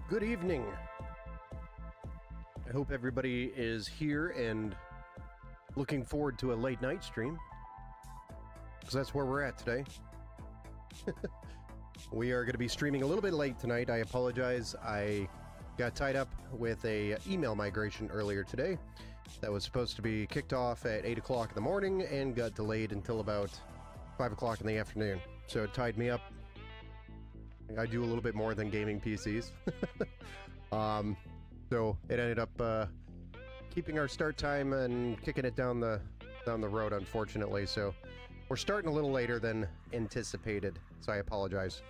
Good evening. I hope everybody is here and looking forward to a late night stream, because that's where we're at today. We are going to be streaming a little bit late tonight. I apologize. I got tied up with a email migration earlier today that was supposed to be kicked off at 8 o'clock in the morning and got delayed until about 5 o'clock in the afternoon. So it tied me up. I do a little bit more than gaming PCs. So it ended up keeping our start time and kicking it down the road, unfortunately. So we're starting a little later than anticipated, so I apologize.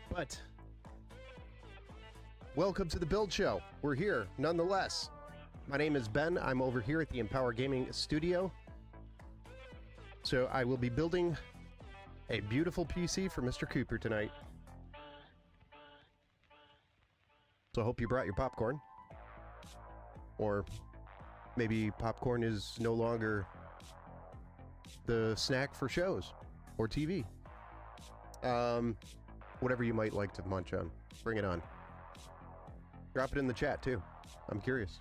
But welcome to the Build Show. We're here nonetheless. My name is Ben. I'm over here at the Empower Gaming Studio. So I will be building a beautiful PC for Mr. Cooper tonight. So I hope you brought your popcorn. Or maybe popcorn is no longer the snack for shows or TV. Whatever you might like to munch on. Bring it on. Drop it in the chat too. I'm curious.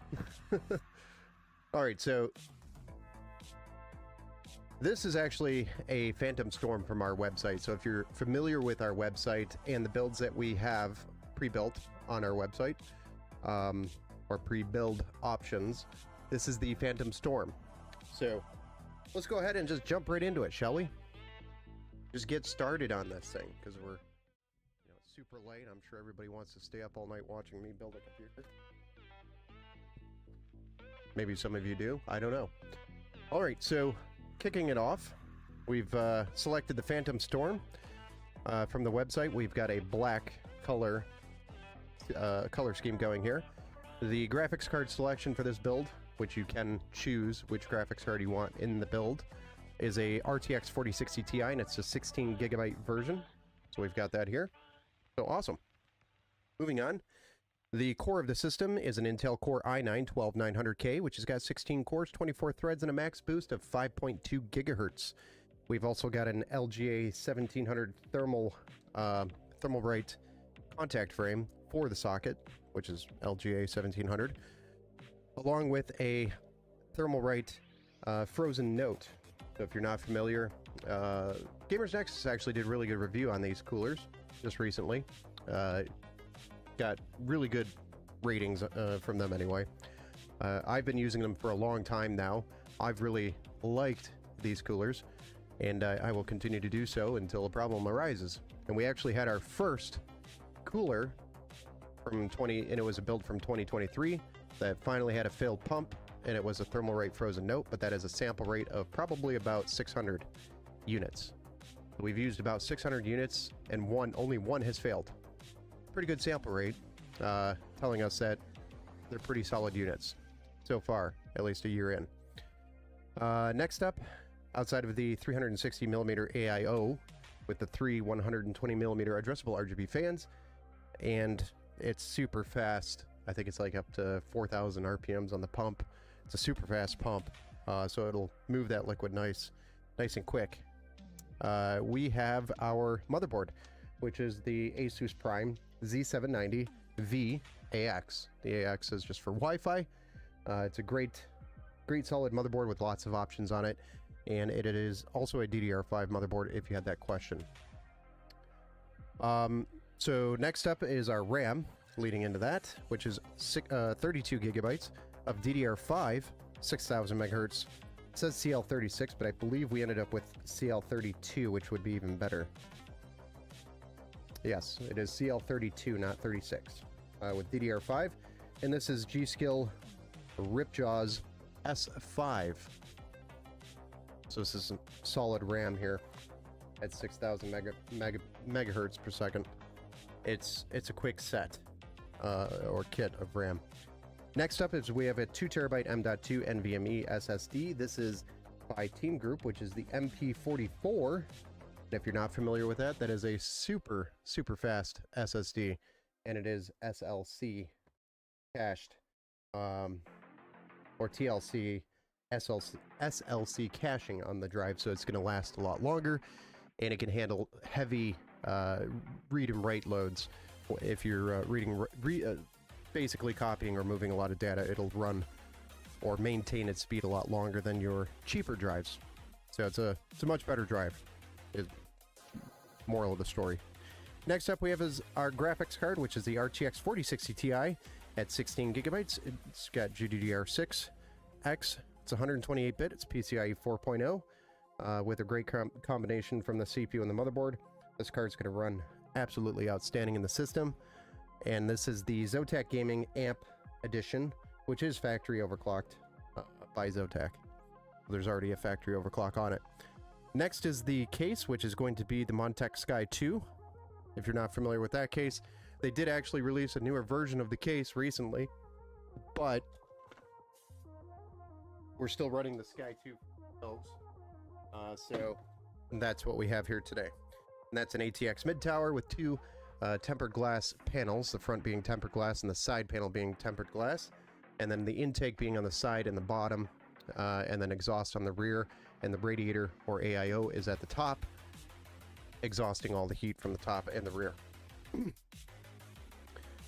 Alright, so this is actually a Phantom Storm from our website. So if you're familiar with our website and the builds that we have pre-built on our website, or pre-build options, this is the Phantom Storm. So let's go ahead and just jump right into it, shall we? Just get started on this thing, because we're it's super late. I'm sure everybody wants to stay up all night watching me build a computer. Maybe some of you do. I don't know. All right, so kicking it off, we've selected the Phantom Storm from the website. We've got a black color scheme going here. The graphics card selection for this build, which you can choose which graphics card you want in the build, is a RTX 4060 Ti, and it's a 16 gigabyte version. So we've got that here. So awesome. Moving on. The core of the system is an Intel Core i9-12900K, which has got 16 cores, 24 threads, and a max boost of 5.2 gigahertz. We've also got an LGA 1700 Thermalbright contact frame for the socket, which is LGA 1700, along with a Thermalbright Frozen Note. So if you're not familiar, Gamers Nexus actually did a really good review on these coolers just recently. Got really good ratings from them anyway. I've been using them for a long time now. I've really liked these coolers, and I will continue to do so until a problem arises. And we actually had our first cooler from and it was a build from 2023 that finally had a failed pump, and it was a Thermalbright Frozen Note, but that is a sample rate of probably about 600 units. We've used about 600 units, and only one has failed. Pretty good sample rate, telling us that they're pretty solid units so far, at least a year in. Next up, outside of the 360mm AIO with the three 120mm addressable RGB fans, and it's super fast. I think it's like up to 4,000 RPMs on the pump. It's a super fast pump, so it'll move that liquid nice and quick. We have our motherboard, which is the Asus Prime Z790V AX. The AX is just for Wi-Fi. It's a great solid motherboard with lots of options on it, and it is also a DDR5 motherboard if you had that question. So next up is our RAM leading into that, which is 32 gigabytes of DDR5, 6000 megahertz. It says CL36, but I believe we ended up with CL32, which would be even better. Yes, it is CL32, not 36, with DDR5. And this is G.Skill Ripjaws S5. So this is some solid RAM here at 6000 megahertz per second. It's a quick set, or kit of RAM. Next up is we have a 2TB M.2 NVMe SSD. This is by Team Group, which is the MP44. And if you're not familiar with that, that is a super fast SSD, and it is SLC cached, or TLC, SLC caching on the drive, so it's going to last a lot longer, and it can handle heavy read and write loads if you're basically copying or moving a lot of data, it'll run or maintain its speed a lot longer than your cheaper drives. So it's a much better drive, is moral of the story. Next up we have is our graphics card, which is the RTX 4060 Ti at 16 gigabytes. It's got GDDR6X. It's 128-bit. It's PCIe 4.0 with a great combination from the CPU and the motherboard. This card's going to run absolutely outstanding in the system. And this is the Zotac Gaming Amp Edition, which is factory overclocked by Zotac. There's already a factory overclock on it. Next is the case, which is going to be the Montech Sky 2. If you're not familiar with that case, they did actually release a newer version of the case recently, but we're still running the Sky 2 builds. So that's what we have here today. And that's an ATX mid-tower with two tempered glass panels, the front being tempered glass and the side panel being tempered glass, and then the intake being on the side and the bottom, and then exhaust on the rear, and the radiator or AIO is at the top, exhausting all the heat from the top and the rear.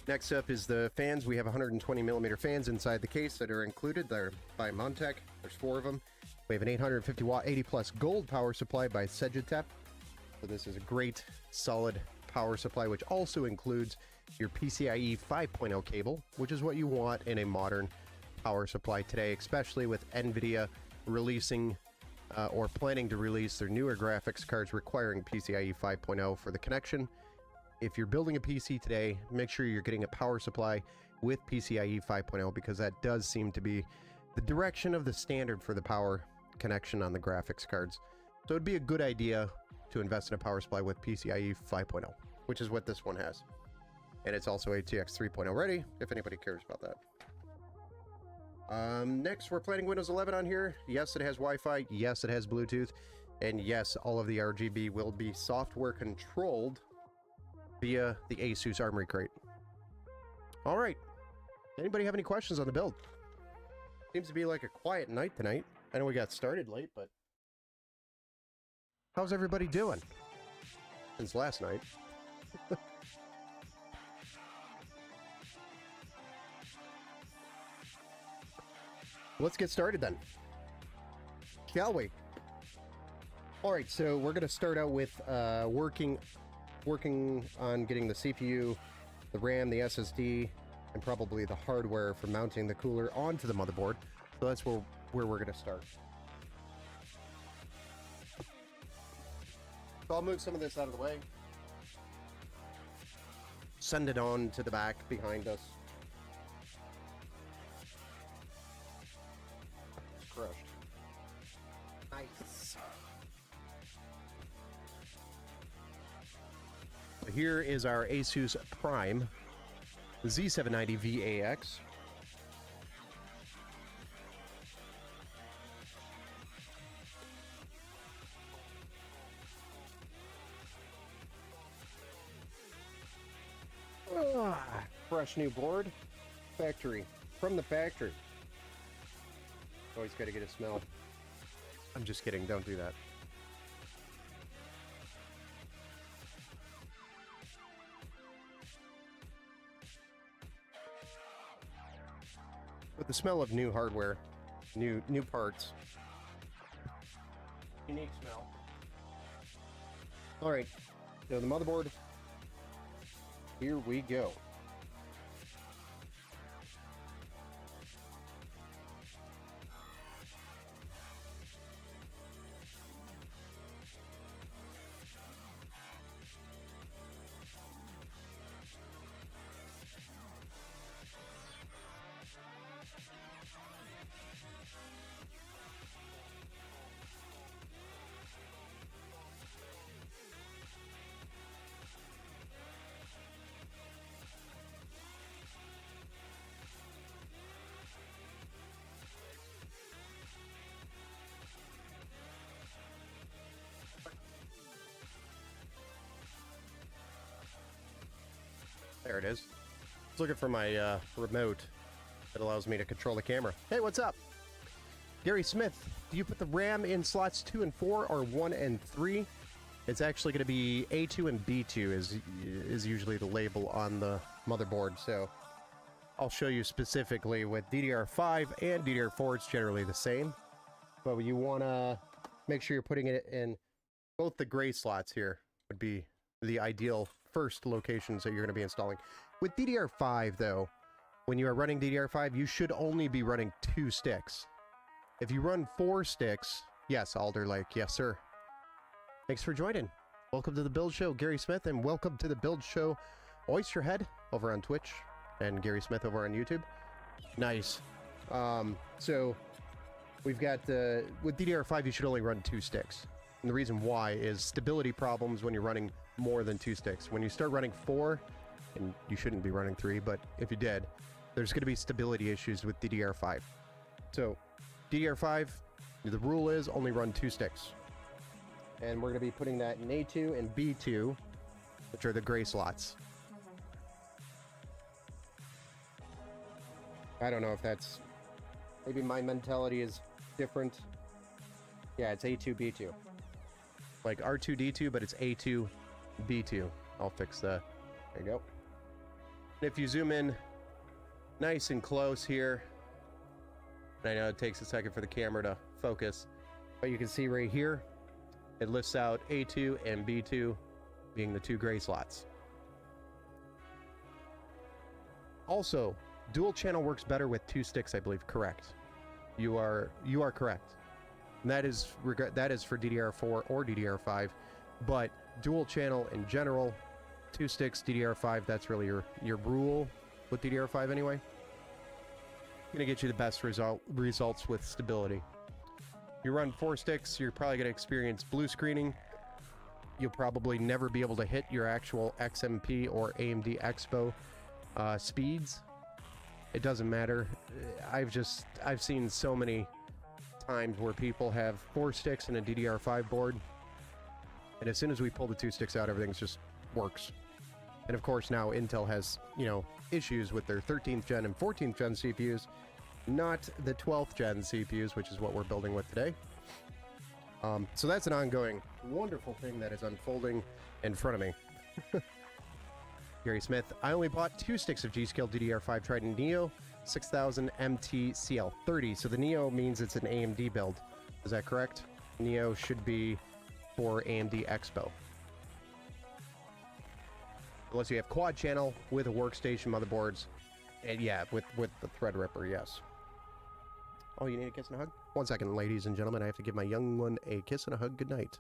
Next up is the fans. We have 120mm fans inside the case that are included. They're by Montech. There's 4 of them. We have an 850 watt 80 plus gold power supply by Segitep. So this is a great solid power supply, which also includes your PCIe 5.0 cable, which is what you want in a modern power supply today, especially with NVIDIA releasing or planning to release their newer graphics cards requiring PCIe 5.0 for the connection. If you're building a PC today, make sure you're getting a power supply with PCIe 5.0, because that does seem to be the direction of the standard for the power connection on the graphics cards. So it'd be a good idea to invest in a power supply with PCIe 5.0, which is what this one has. And it's also ATX 3.0 ready, if anybody cares about that. Next, we're planning Windows 11 on here. Yes, it has Wi-Fi. Yes, it has Bluetooth. And yes, all of the RGB will be software controlled via the Asus Armory Crate. All right. Anybody have any questions on the build? Seems to be like a quiet night tonight. I know we got started late, but how's everybody doing since last night? Let's get started then, shall we? All right, so we're going to start out with working on getting the CPU, the RAM, the SSD, and probably the hardware for mounting the cooler onto the motherboard. So that's where we're going to start. So I'll move some of this out of the way. Send it on to the back behind us. It's crushed. Nice. So here is our Asus Prime Z790 VAX. Fresh new board. Factory. From the factory. Always got to get a smell. I'm just kidding. Don't do that. With the smell of new hardware, new parts. Unique smell. All right. So the motherboard. Here we go. There it is. I was looking for my remote that allows me to control the camera. Hey, what's up? Gary Smith, do you put the RAM in slots 2 and 4 or 1 and 3? It's actually going to be A2 and B2 is usually the label on the motherboard. So I'll show you specifically with DDR5 and DDR4. It's generally the same, but you want to make sure you're putting it in both the gray slots here. Would be the ideal first locations that you're going to be installing. With DDR5 though, when you are running DDR5, you should only be running 2 sticks. If you run 4 sticks, yes, Alder Lake, yes sir. Thanks for joining. Welcome to the Build Show, Gary Smith, and welcome to the Build Show, Oysterhead over on Twitch and Gary Smith over on YouTube. Nice. So we've got with DDR5, you should only run 2 sticks. And the reason why is stability problems when you're running more than 2 sticks. When you start running 4, and you shouldn't be running 3, but if you did, there's going to be stability issues with DDR5. So DDR5, the rule is only run 2 sticks. And we're going to be putting that in A2 and B2, which are the gray slots. I don't know if that's... Maybe my mentality is different. Yeah, it's A2, B2. Like R2, D2, but it's A2, B2. I'll fix that. There you go. And if you zoom in nice and close here, and I know it takes a second for the camera to focus, but you can see right here, it lists out A2 and B2 being the 2 gray slots. Also, dual channel works better with 2 sticks, I believe. Correct. You are correct. And that is for DDR4 or DDR5, but dual channel in general, 2 sticks, DDR5, that's really your rule with DDR5 anyway. Gonna get you the best results with stability. You run 4 sticks, you're probably going to experience blue screening. You'll probably never be able to hit your actual XMP or AMD Expo speeds. It doesn't matter. I've seen so many times where people have 4 sticks in a DDR5 board, and as soon as we pull the 2 sticks out, everything just works. And of course now Intel has, you know, issues with their 13th gen and 14th gen CPUs. Not the 12th gen CPUs, which is what we're building with today. So that's an ongoing wonderful thing that is unfolding in front of me. Gary Smith, I only bought 2 sticks of G.Skill DDR5 Trident Neo 6000 MT CL30. So the Neo means it's an AMD build. Is that correct? Neo should be for AMD Expo. Unless you have quad channel with a workstation motherboards. And yeah, with the Threadripper, yes. Oh, you need a kiss and a hug? 1 second, ladies and gentlemen. I have to give my young one a kiss and a hug. Good night.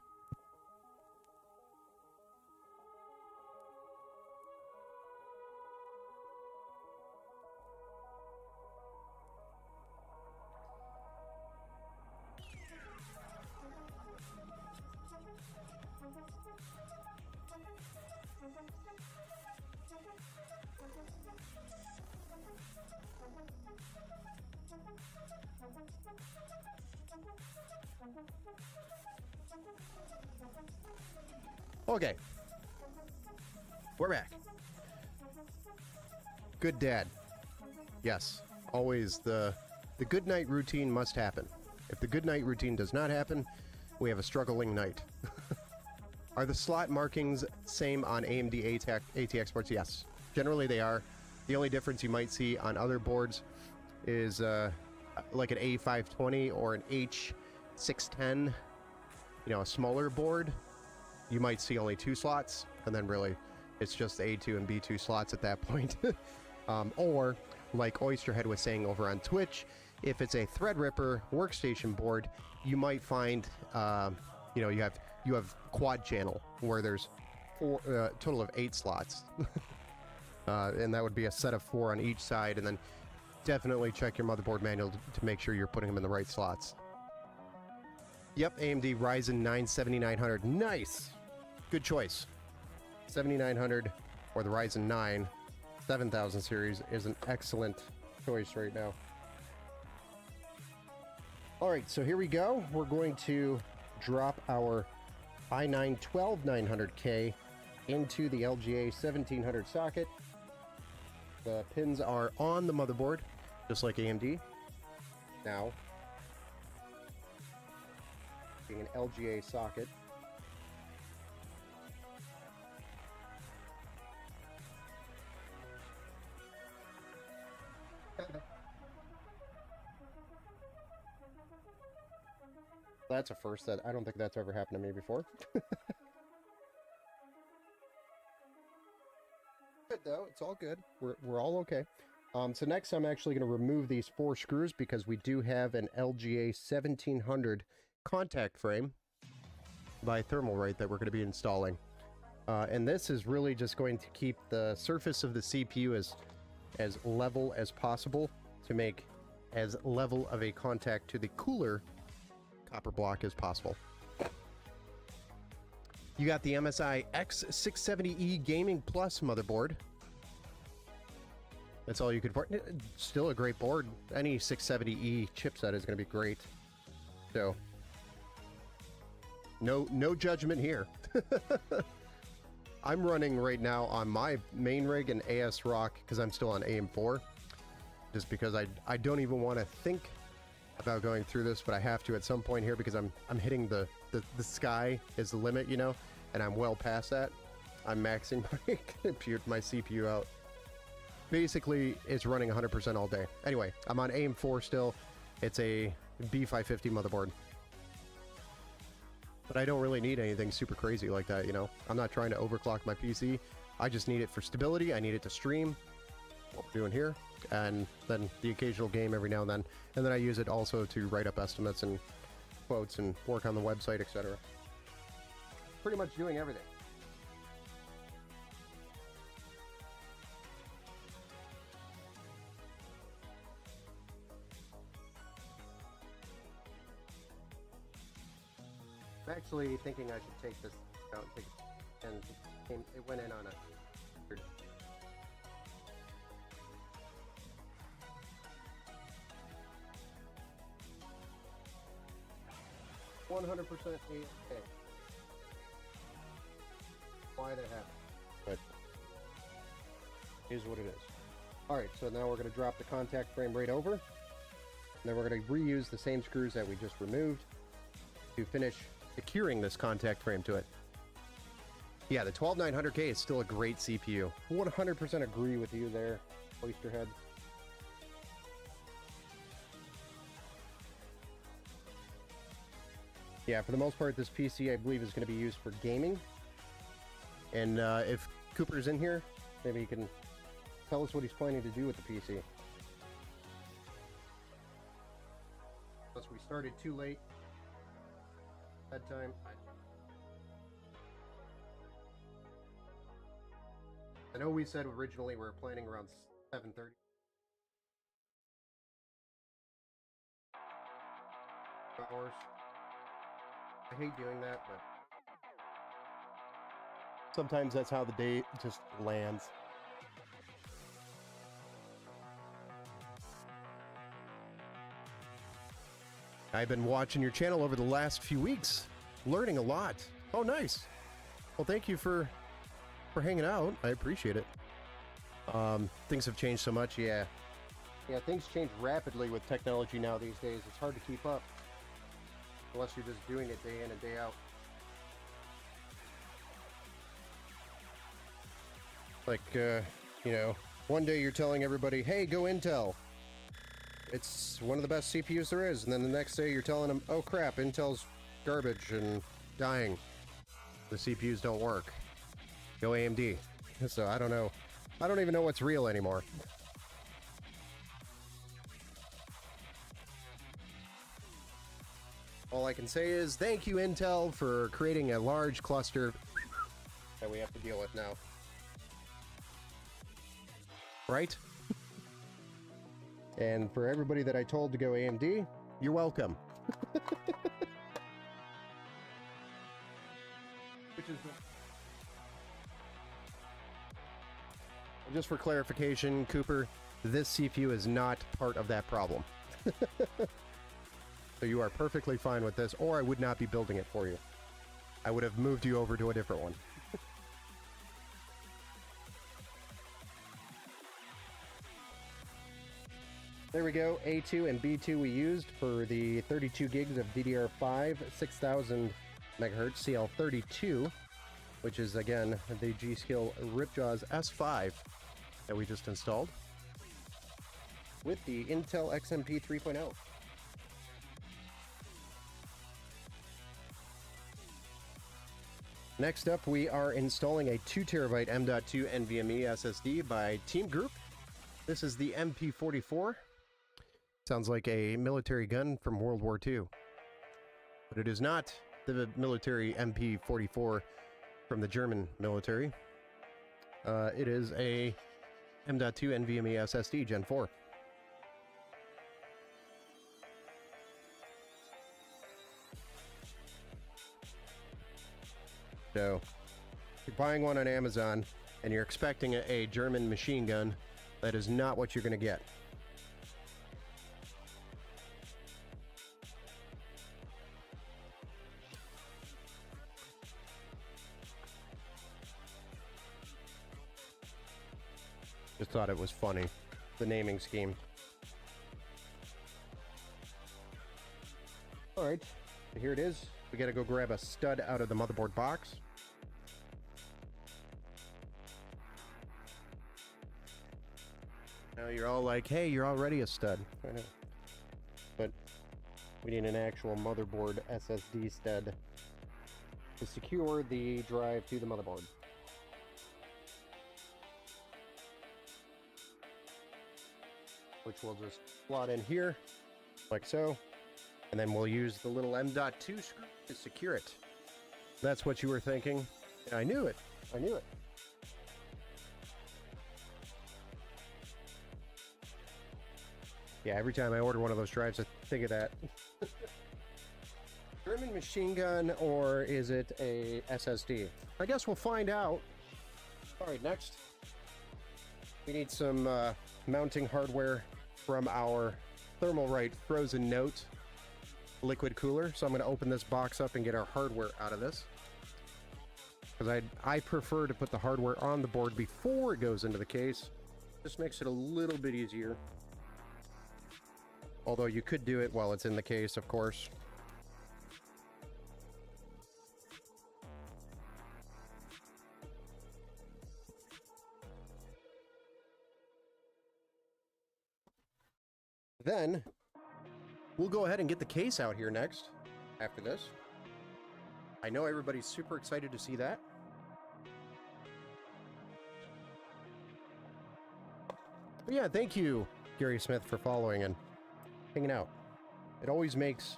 Okay. We're back. Good dad. Yes. Always the good night routine must happen. If the good night routine does not happen, we have a struggling night. Are the slot markings same on AMD ATX boards? Yes. Generally they are. The only difference you might see on other boards is like an A520 or an H610, you know, a smaller board. You might see only 2 slots, and then really it's just A2 and B2 slots at that point. Or, like Oysterhead was saying over on Twitch, if it's a Threadripper workstation board, you might find, you know, you have quad channel where there's total of 8 slots. And that would be a set of 4 on each side, and then definitely check your motherboard manual to make sure you're putting them in the right slots. Yep, AMD Ryzen 9 7900. Nice! Good choice. 7900 or the Ryzen 9 7000 series is an excellent choice right now. Alright, so here we go. We're going to drop our i9 12900K into the LGA 1700 socket. The pins are on the motherboard, just like AMD. Now, being an LGA socket, That's a first. That I don't think that's ever happened to me before. Good though, it's all good. We're all okay. So next I'm actually going to remove these 4 screws because we do have an LGA 1700 contact frame by Thermalright that we're going to be installing. And this is really just going to keep the surface of the CPU as level as possible to make as level of a contact to the cooler copper block as possible. You got the MSI X670E Gaming Plus motherboard. That's all you could afford. Still a great board. Any 670E chipset is going to be great. So, no judgment here. I'm running right now on my main rig an ASRock because I'm still on AM4. Just because I don't even want to think about going through this, but I have to at some point here because I'm hitting the sky is the limit, you know, and I'm well past that. I'm maxing my CPU out. Basically, it's running 100% all day. Anyway, I'm on AM4 still. It's a B550 motherboard. But I don't really need anything super crazy like that, you know? I'm not trying to overclock my PC. I just need it for stability. I need it to stream, what we're doing here, and then the occasional game every now and then. And then I use it also to write up estimates and quotes and work on the website, etc. Pretty much doing everything. I'm actually thinking I should take this out and it went in on a 100% AFK. Why that happened, but is what it is. Alright, so now we're going to drop the contact frame right over. And then we're going to reuse the same screws that we just removed to finish securing this contact frame to it. Yeah, the 12900K is still a great CPU. 100% agree with you there, Oysterhead. Yeah, for the most part, this PC, I believe, is going to be used for gaming. And if Cooper's in here, maybe he can tell us what he's planning to do with the PC. Unless we started too late. Bedtime. I know we said originally we were planning around 7:30. Hours. I hate doing that, but sometimes that's how the day just lands. I've been watching your channel over the last few weeks, learning a lot. Oh, nice. Well, thank you for hanging out. I appreciate it. Things have changed so much. Yeah, things change rapidly with technology now these days. It's hard to keep up unless you're just doing it day in and day out. Like, you know, one day you're telling everybody, hey, go Intel. It's one of the best CPUs there is. And then the next day you're telling them, oh crap, Intel's garbage and dying. The CPUs don't work. Go AMD. So I don't know. I don't even know what's real anymore. All I can say is thank you, Intel, for creating a large cluster that we have to deal with now. Right? And for everybody that I told to go AMD, you're welcome. Which is just for clarification, Cooper, this CPU is not part of that problem. So you are perfectly fine with this, or I would not be building it for you. I would have moved you over to a different one. There we go, A2 and B2 we used for the 32 gigs of DDR5, 6000 megahertz CL32, which is again the G.Skill Ripjaws S5 that we just installed with the Intel XMP 3.0. Next up, we are installing a 2TB M.2 NVMe SSD by Team Group. This is the MP44. Sounds like a military gun from World War II. But it is not the military MP44 from the German military. It is a M.2 NVMe SSD Gen 4. So, if you're buying one on Amazon and you're expecting a German machine gun, that is not what you're going to get. Just thought it was funny, the naming scheme. Alright, so here it is. We gotta go grab a stud out of the motherboard box. Now you're all like, hey, you're already a stud. I know. But we need an actual motherboard SSD stud to secure the drive to the motherboard. Which we'll just slot in here, like so. And then we'll use the little M.2 screw to secure it. That's what you were thinking. I knew it. I knew it. Yeah, every time I order one of those drives, I think of that. German machine gun, or is it a SSD? I guess we'll find out. All right, next. We need some mounting hardware from our Thermalright Frozen Note liquid cooler. So I'm going to open this box up and get our hardware out of this. Because I prefer to put the hardware on the board before it goes into the case. This makes it a little bit easier. Although you could do it while it's in the case, of course. Then, we'll go ahead and get the case out here next, after this. I know everybody's super excited to see that. But yeah, thank you, Gary Smith, for following and hanging out. It always makes,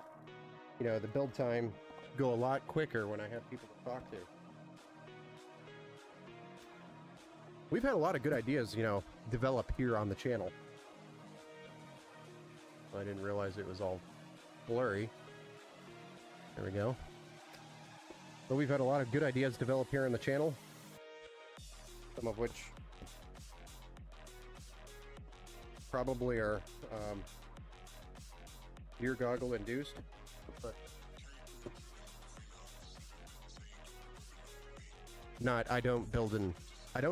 you know, the build time go a lot quicker when I have people to talk to. We've had a lot of good ideas, you know, develop here on the channel. I didn't realize it was all blurry. There we go. But we've had a lot of good ideas develop here on the channel. Some of which probably are beer goggle induced. But not, I don't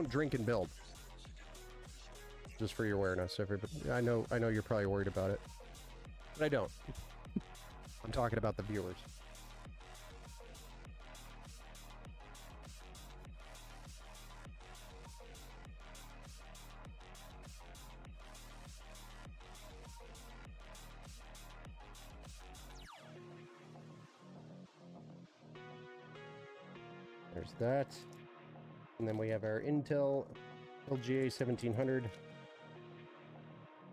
drink and build. Just for your awareness, everybody. I know you're probably worried about it. But I don't. I'm talking about the viewers. There's that. And then we have our Intel LGA 1700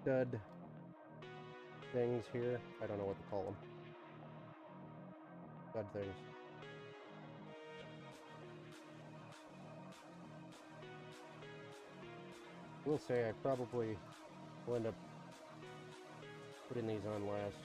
stud things here. I don't know what to call them. Stud things. Will say I probably will end up putting these on last.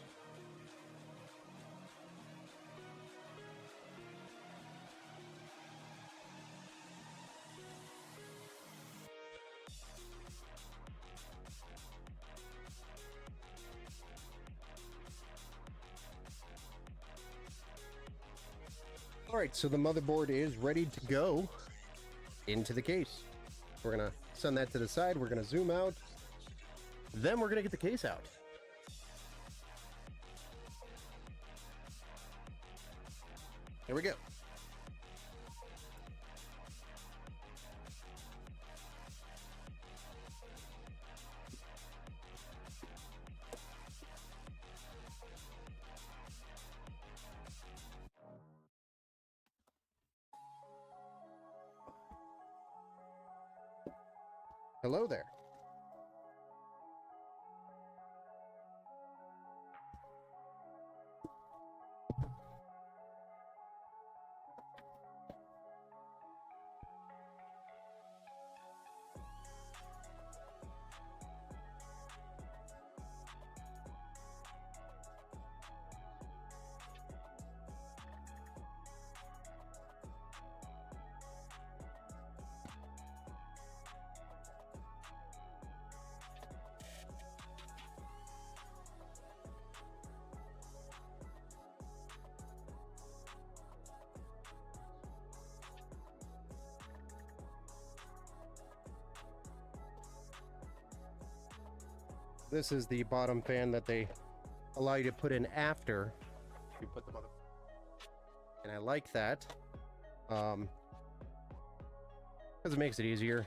Alright, so the motherboard is ready to go into the case. We're going to send that to the side, we're going to zoom out, then we're going to get the case out. Here we go. Hello there. This is the bottom fan that they allow you to put in after you put them on the... And I like that. Because it makes it easier.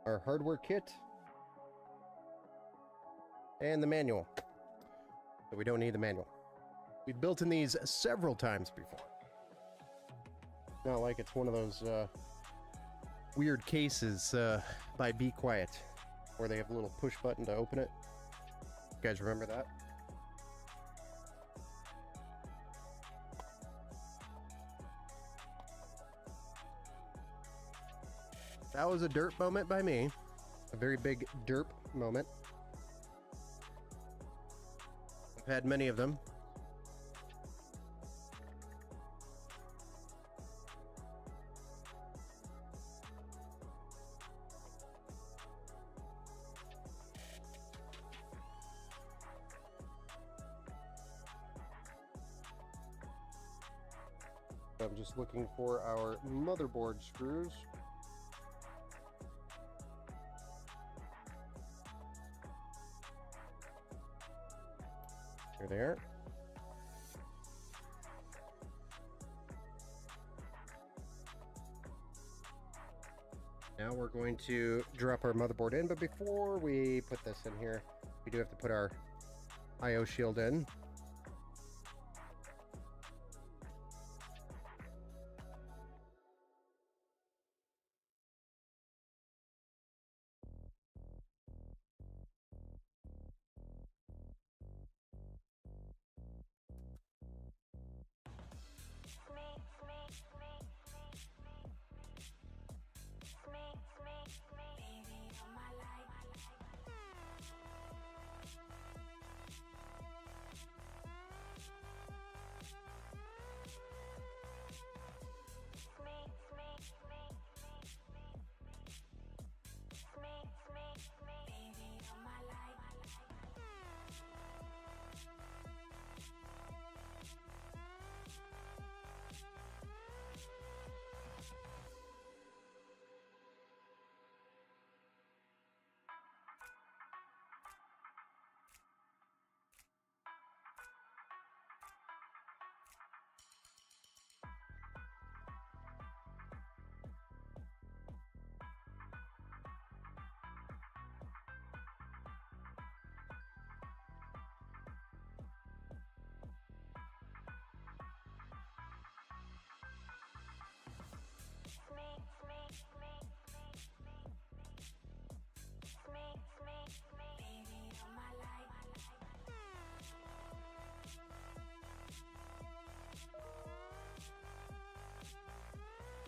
Our hardware kit and the manual. So we don't need the manual. We've built in these several times before. Not like it's one of those weird cases by Be Quiet where they have a little push button to open it. You guys remember that? That was a derp moment by me. A very big derp moment. I've had many of them. I'm just looking for our motherboard screws. They're there. Now we're going to drop our motherboard in, but before we put this in here, we do have to put our I/O shield in.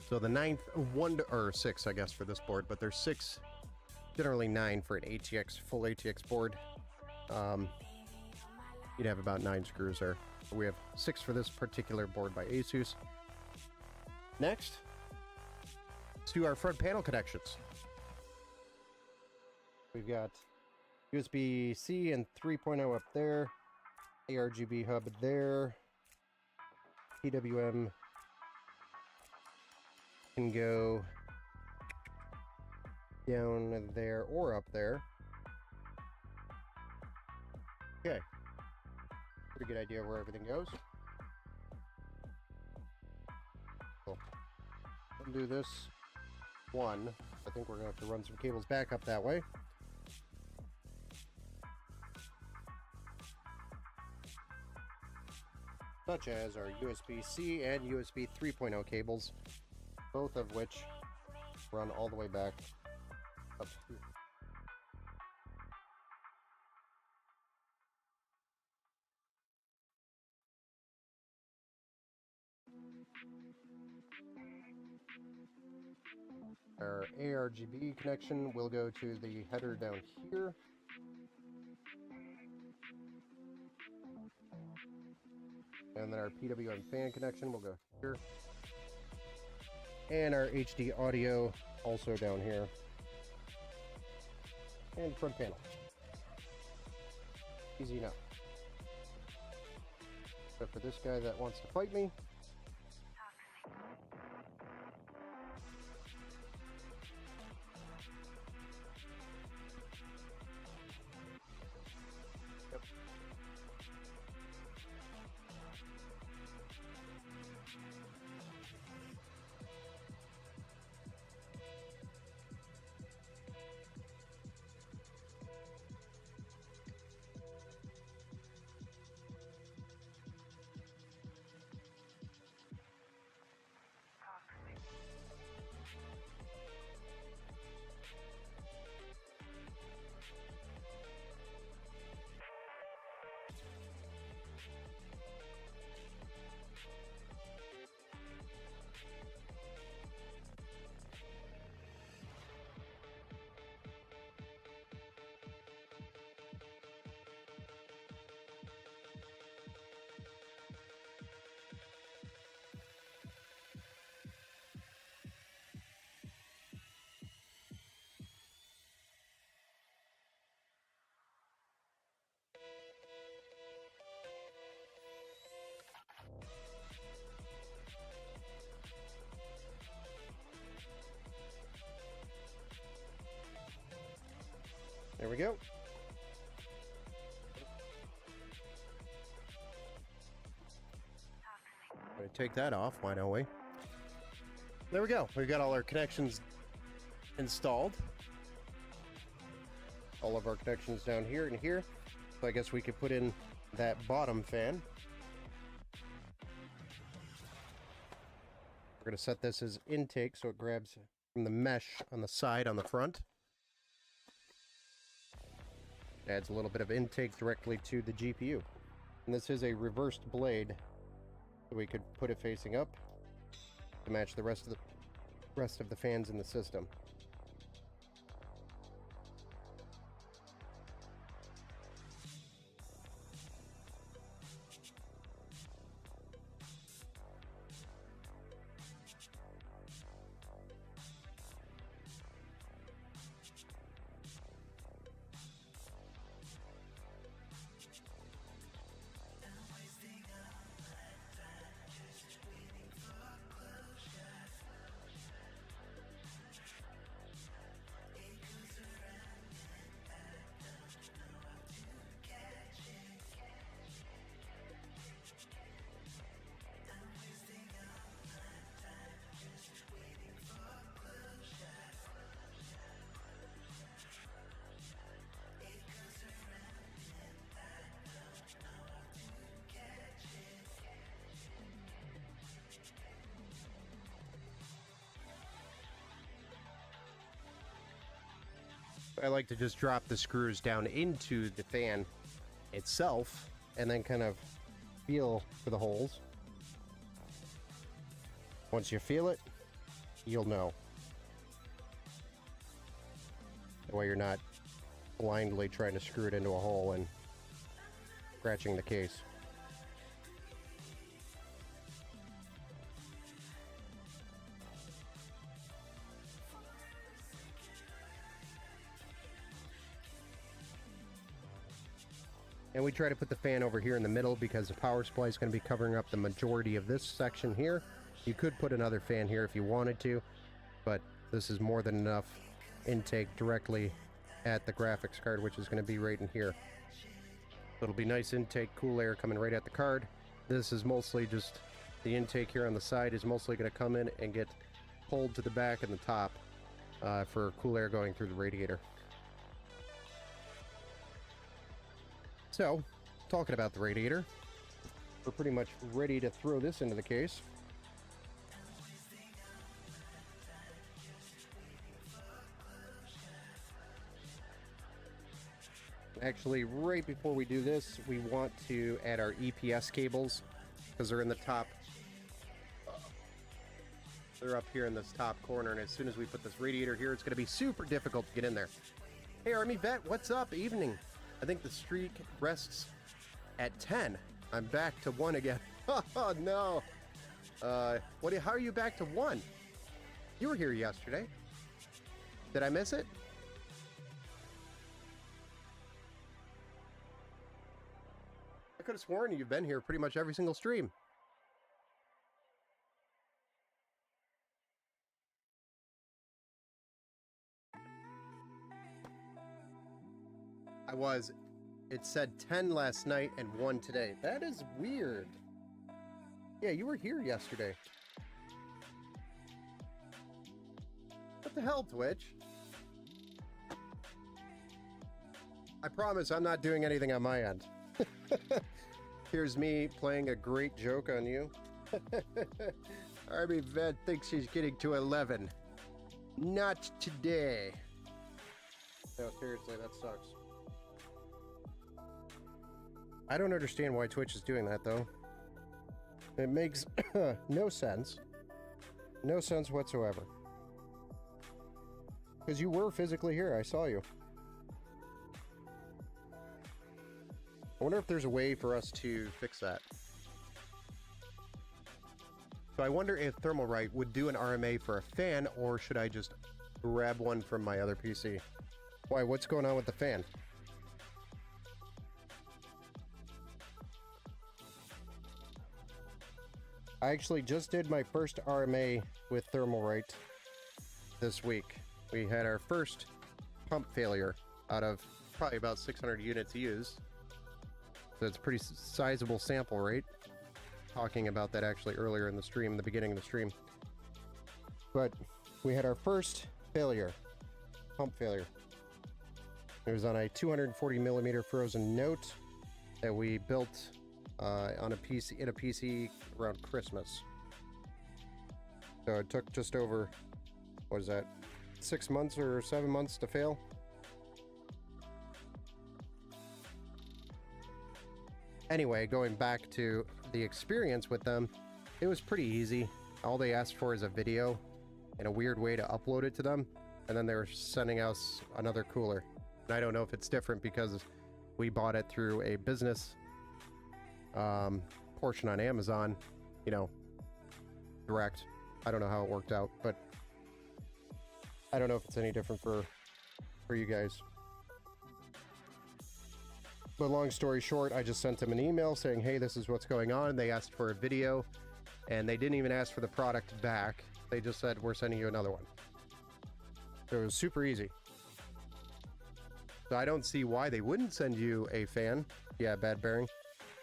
So the ninth, or six, I guess, for this board, but there's six, generally 9 for an ATX, full ATX board. You'd have about 9 screws there. We have 6 for this particular board by Asus. Next, let's do our front panel connections. We've got USB-C and 3.0 up there, ARGB hub there, PWM can go down there or up there. Okay, pretty good idea where everything goes. Cool. undo this one. I think we're going to have to run some cables back up that way. Such as our USB-C and USB 3.0 cables, both of which run all the way back up here. Our ARGB connection will go to the header down here. And then our PWM fan connection will go here. And our HD audio also down here. And front panel. Easy enough. Except for this guy that wants to fight me. There we go. Gonna take that off, why don't we? There we go. We've got all our connections installed. All of our connections down here and here. So I guess we could put in that bottom fan. We're gonna set this as intake so it grabs from the mesh on the side on the front. Adds a little bit of intake directly to the GPU. And this is a reversed blade, so we could put it facing up to match the rest of the fans in the system. I like to just drop the screws down into the fan itself and then kind of feel for the holes. Once you feel it, you'll know. That way you're not blindly trying to screw it into a hole and scratching the case. And we try to put the fan over here in the middle because the power supply is going to be covering up the majority of this section here. You could put another fan here if you wanted to, but this is more than enough intake directly at the graphics card, which is going to be right in here. It'll be nice intake, cool air coming right at the card. This is mostly just the intake here on the side is mostly going to come in and get cold to the back and the top for cool air going through the radiator. So, talking about the radiator, we're pretty much ready to throw this into the case. Actually, right before we do this, we want to add our EPS cables because they're in the top. They're up here in this top corner, and as soon as we put this radiator here, it's going to be super difficult to get in there. Hey, Army Vet, what's up? Evening. I think the streak rests at 10. I'm back to 1 again. Oh, no. How are you back to 1? You were here yesterday. Did I miss it? I could have sworn you've been here pretty much every single stream. I was. It said 10 last night and 1 today. That is weird. Yeah, you were here yesterday. What the hell, Twitch? I promise I'm not doing anything on my end. Here's me playing a great joke on you. Army Vet thinks she's getting to 11. Not today. No, seriously, that sucks. I don't understand why Twitch is doing that, though. It makes no sense. No sense whatsoever. Because you were physically here. I saw you. I wonder if there's a way for us to fix that. So I wonder if Thermalright would do an RMA for a fan, or should I just grab one from my other PC? Why, what's going on with the fan? I actually just did my first RMA with Thermalright this week. We had our first pump failure out of probably about 600 units used. So it's a pretty sizable sample rate. Talking about that actually earlier in the stream, the beginning of the stream. But we had our first failure, pump failure. It was on a 240 millimeter frozen note that we built on a PC, in a PC around Christmas. So it took just over, what is that, 6 months or 7 months to fail? Anyway, going back to the experience with them, it was pretty easy. All they asked for is a video and a weird way to upload it to them, and then they were sending us another cooler. And I don't know if it's different because we bought it through a business portion on Amazon, you know, direct. I don't know how it worked out, but I don't know if it's any different for you guys. But long story short, I just sent them an email saying, hey, this is what's going on. They asked for a video, and they didn't even ask for the product back. They just said, we're sending you another one. So it was super easy. So I don't see why they wouldn't send you a fan. Yeah, bad bearing.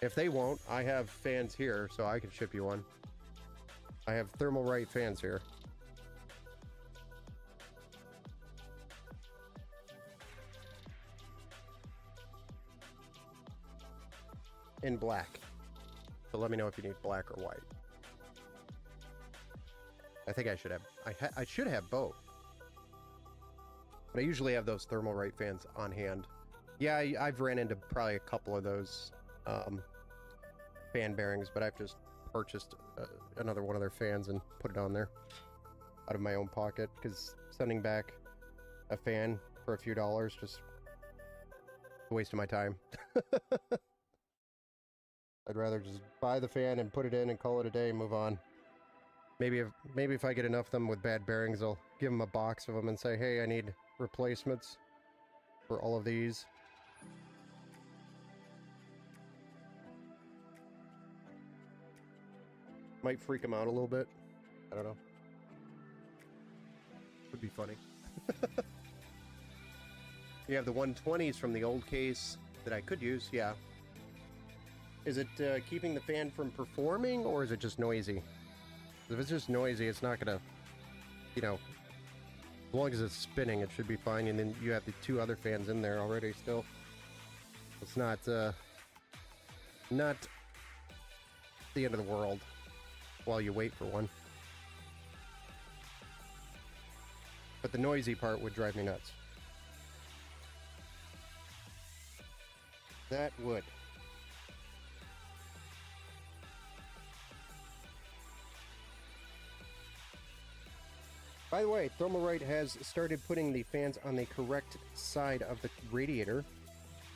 If they won't, I have fans here, so I can ship you one. I have Thermalright fans here. In black. So let me know if you need black or white. I think I should have. I should have both. But I usually have those Thermalright fans on hand. Yeah, I've ran into probably a couple of those fan bearings, but I've just purchased another one of their fans and put it on there out of my own pocket, because sending back a fan for a few dollars just a waste of my time. I'd rather just buy the fan and put it in and call it a day and move on. Maybe if I get enough of them with bad bearings, I'll give them a box of them and say, hey, I need replacements for all of these. Might freak them out a little bit. I don't know. Would be funny. You have the 120s from the old case that I could use, yeah. Is it keeping the fan from performing, or is it just noisy? If it's just noisy, it's not gonna you know, as long as it's spinning, it should be fine. And then you have the two other fans in there already still. It's not the end of the world while you wait for one. But the noisy part would drive me nuts. That would. By the way, Thermalright has started putting the fans on the correct side of the radiator,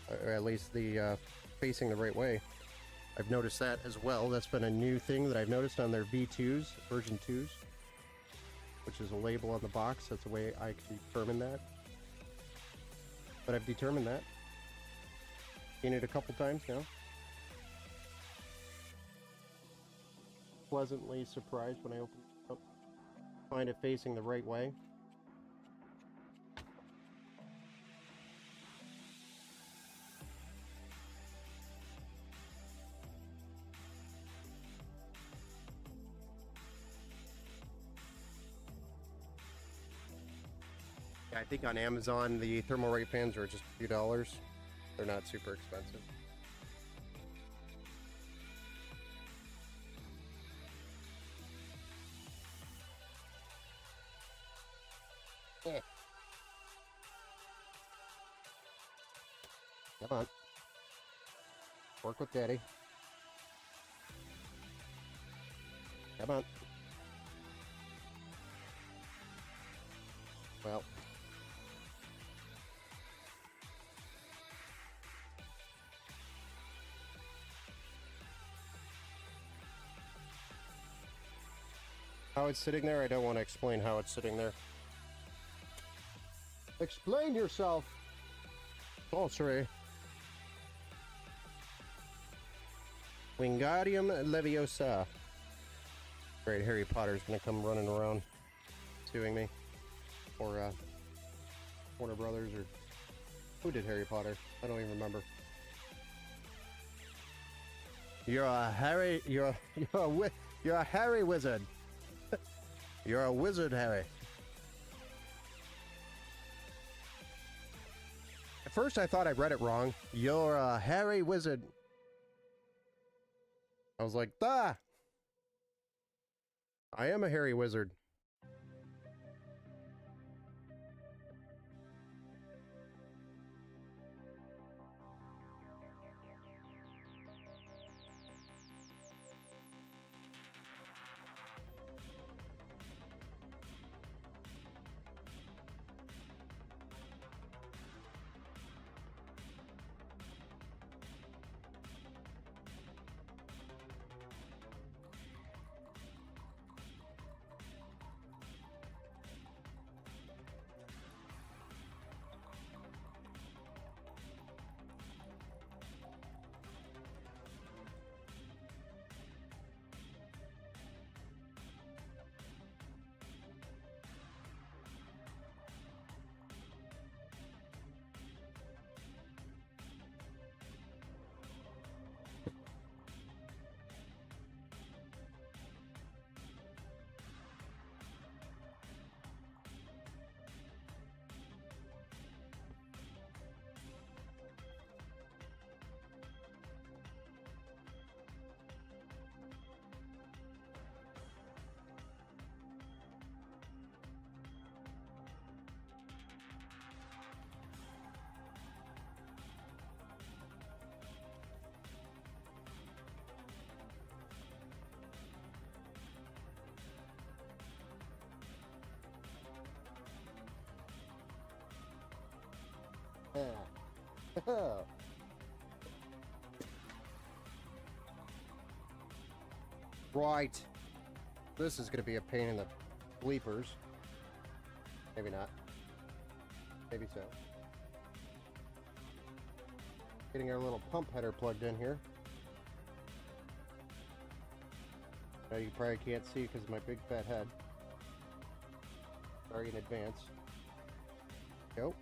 or at least the facing the right way. I've noticed that as well. That's been a new thing that I've noticed on their V2s, version 2s, which is a label on the box. That's the way I can determine that. But I've determined that. Seen it a couple times now. Pleasantly surprised when I open it up. Find it facing the right way. Yeah, I think on Amazon the Thermalright fans are just a few dollars. They're not super expensive. Yeah. Come on. Work with Daddy. Come on. Well. How it's sitting there, I don't want to explain how it's sitting there. Explain yourself! Oh, sorry. Wingardium Leviosa. Great, Harry Potter's gonna come running around suing me. Or, Warner Brothers, or... Who did Harry Potter? I don't even remember. You're a Harry... You're a Harry wizard. You're a wizard, Harry. At first I thought I read it wrong. You're a Harry wizard. I was like, ah! I am a Harry wizard. Right. This is going to be a pain in the bleepers. Maybe not. Maybe so. Getting our little pump header plugged in here. Now you probably can't see because of my big fat head. Sorry in advance. Go.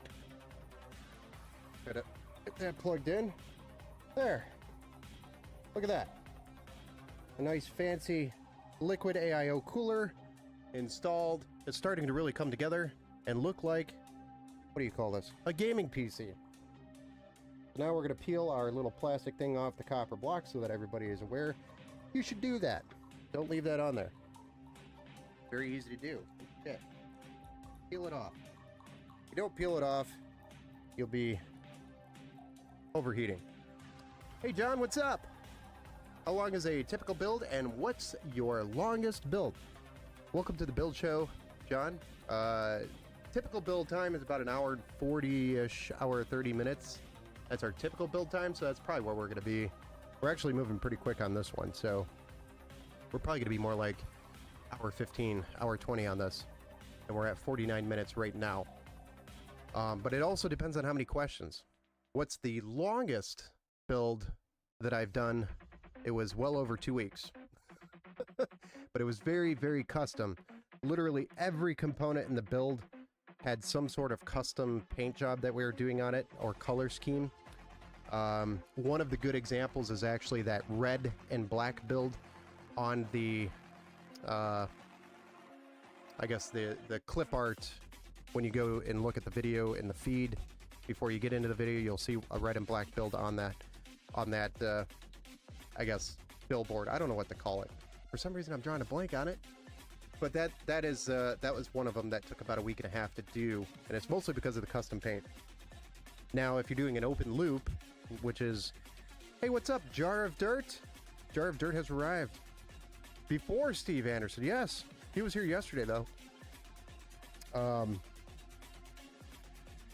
Gotta get that plugged in. There. Look at that. A nice fancy liquid AIO cooler installed. It's starting to really come together and look like, what do you call this? A gaming PC. Now we're going to peel our little plastic thing off the copper block so that everybody is aware. You should do that. Don't leave that on there. Very easy to do. Okay. Peel it off. If you don't peel it off, you'll be overheating. Hey John, what's up? How long is a typical build and what's your longest build? Welcome to the build show, John. Typical build time is about an hour 40-ish, hour 30 minutes. That's our typical build time, so that's probably where we're going to be. We're actually moving pretty quick on this one, so we're probably going to be more like hour 15, hour 20 on this. And we're at 49 minutes right now. But it also depends on how many questions. What's the longest build that I've done? It was well over 2 weeks. But it was very, very custom. Literally every component in the build had some sort of custom paint job that we were doing on it, or color scheme. One of the good examples is actually that red and black build on the, I guess the clip art. When you go and look at the video in the feed, before you get into the video, you'll see a red and black build on that, I guess, billboard. I don't know what to call it. For some reason, I'm drawing a blank on it. But that was one of them that took about a week and a half to do, and it's mostly because of the custom paint. Now, if you're doing an open loop, which is, hey, what's up, Jar of Dirt? Jar of Dirt has arrived. Before Steve Anderson, yes. He was here yesterday, though.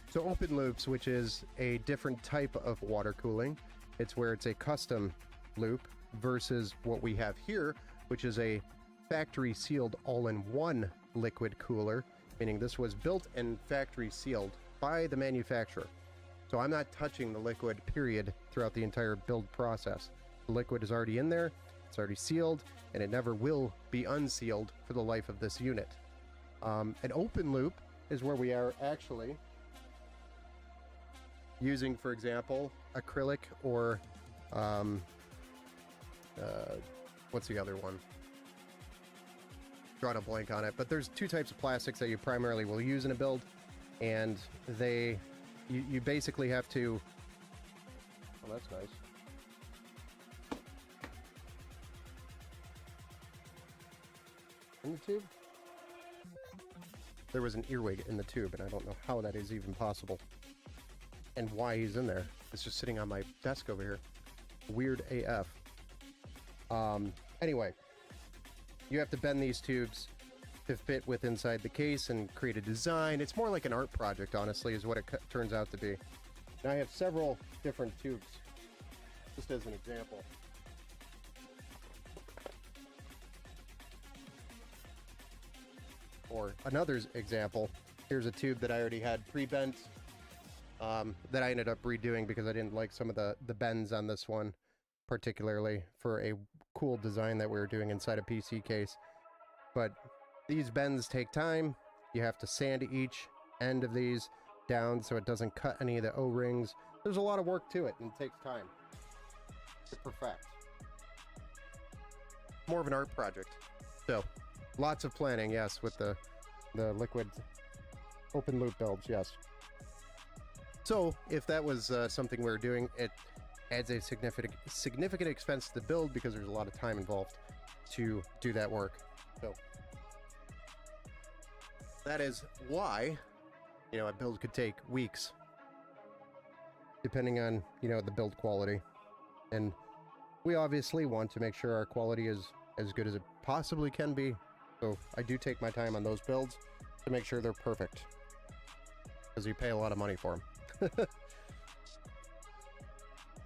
So open loops, which is a different type of water cooling. It's where it's a custom loop versus what we have here, which is a factory sealed all-in-one liquid cooler, meaning this was built and factory sealed by the manufacturer. So I'm not touching the liquid, period, throughout the entire build process. The liquid is already in there, it's already sealed, and it never will be unsealed for the life of this unit. An open loop is where we are actually using, for example, acrylic or what's the other one? Drawing a blank on it, but there's two types of plastics that you primarily will use in a build, and you basically have to, oh, that's nice. In the tube? There was an earwig in the tube, and I don't know how that is even possible. And why he's in there. It's just sitting on my desk over here. Weird AF. Anyway, you have to bend these tubes to fit with inside the case and create a design. It's more like an art project, honestly, is what it turns out to be. Now I have several different tubes, just as an example. Or another example, here's a tube that I already had pre-bent, that I ended up redoing because I didn't like some of the bends on this one, particularly for a cool design that we were doing inside a PC case. But these bends take time. You have to sand each end of these down so it doesn't cut any of the O-rings. There's a lot of work to it, and it takes time to perfect. More of an art project. So, lots of planning, yes, with the liquid open loop builds, yes. So, if that was something we were doing, it adds a significant expense to the build because there's a lot of time involved to do that work. So, that is why, you know, a build could take weeks, depending on, you know, the build quality. And we obviously want to make sure our quality is as good as it possibly can be. So I do take my time on those builds to make sure they're perfect, because you pay a lot of money for them.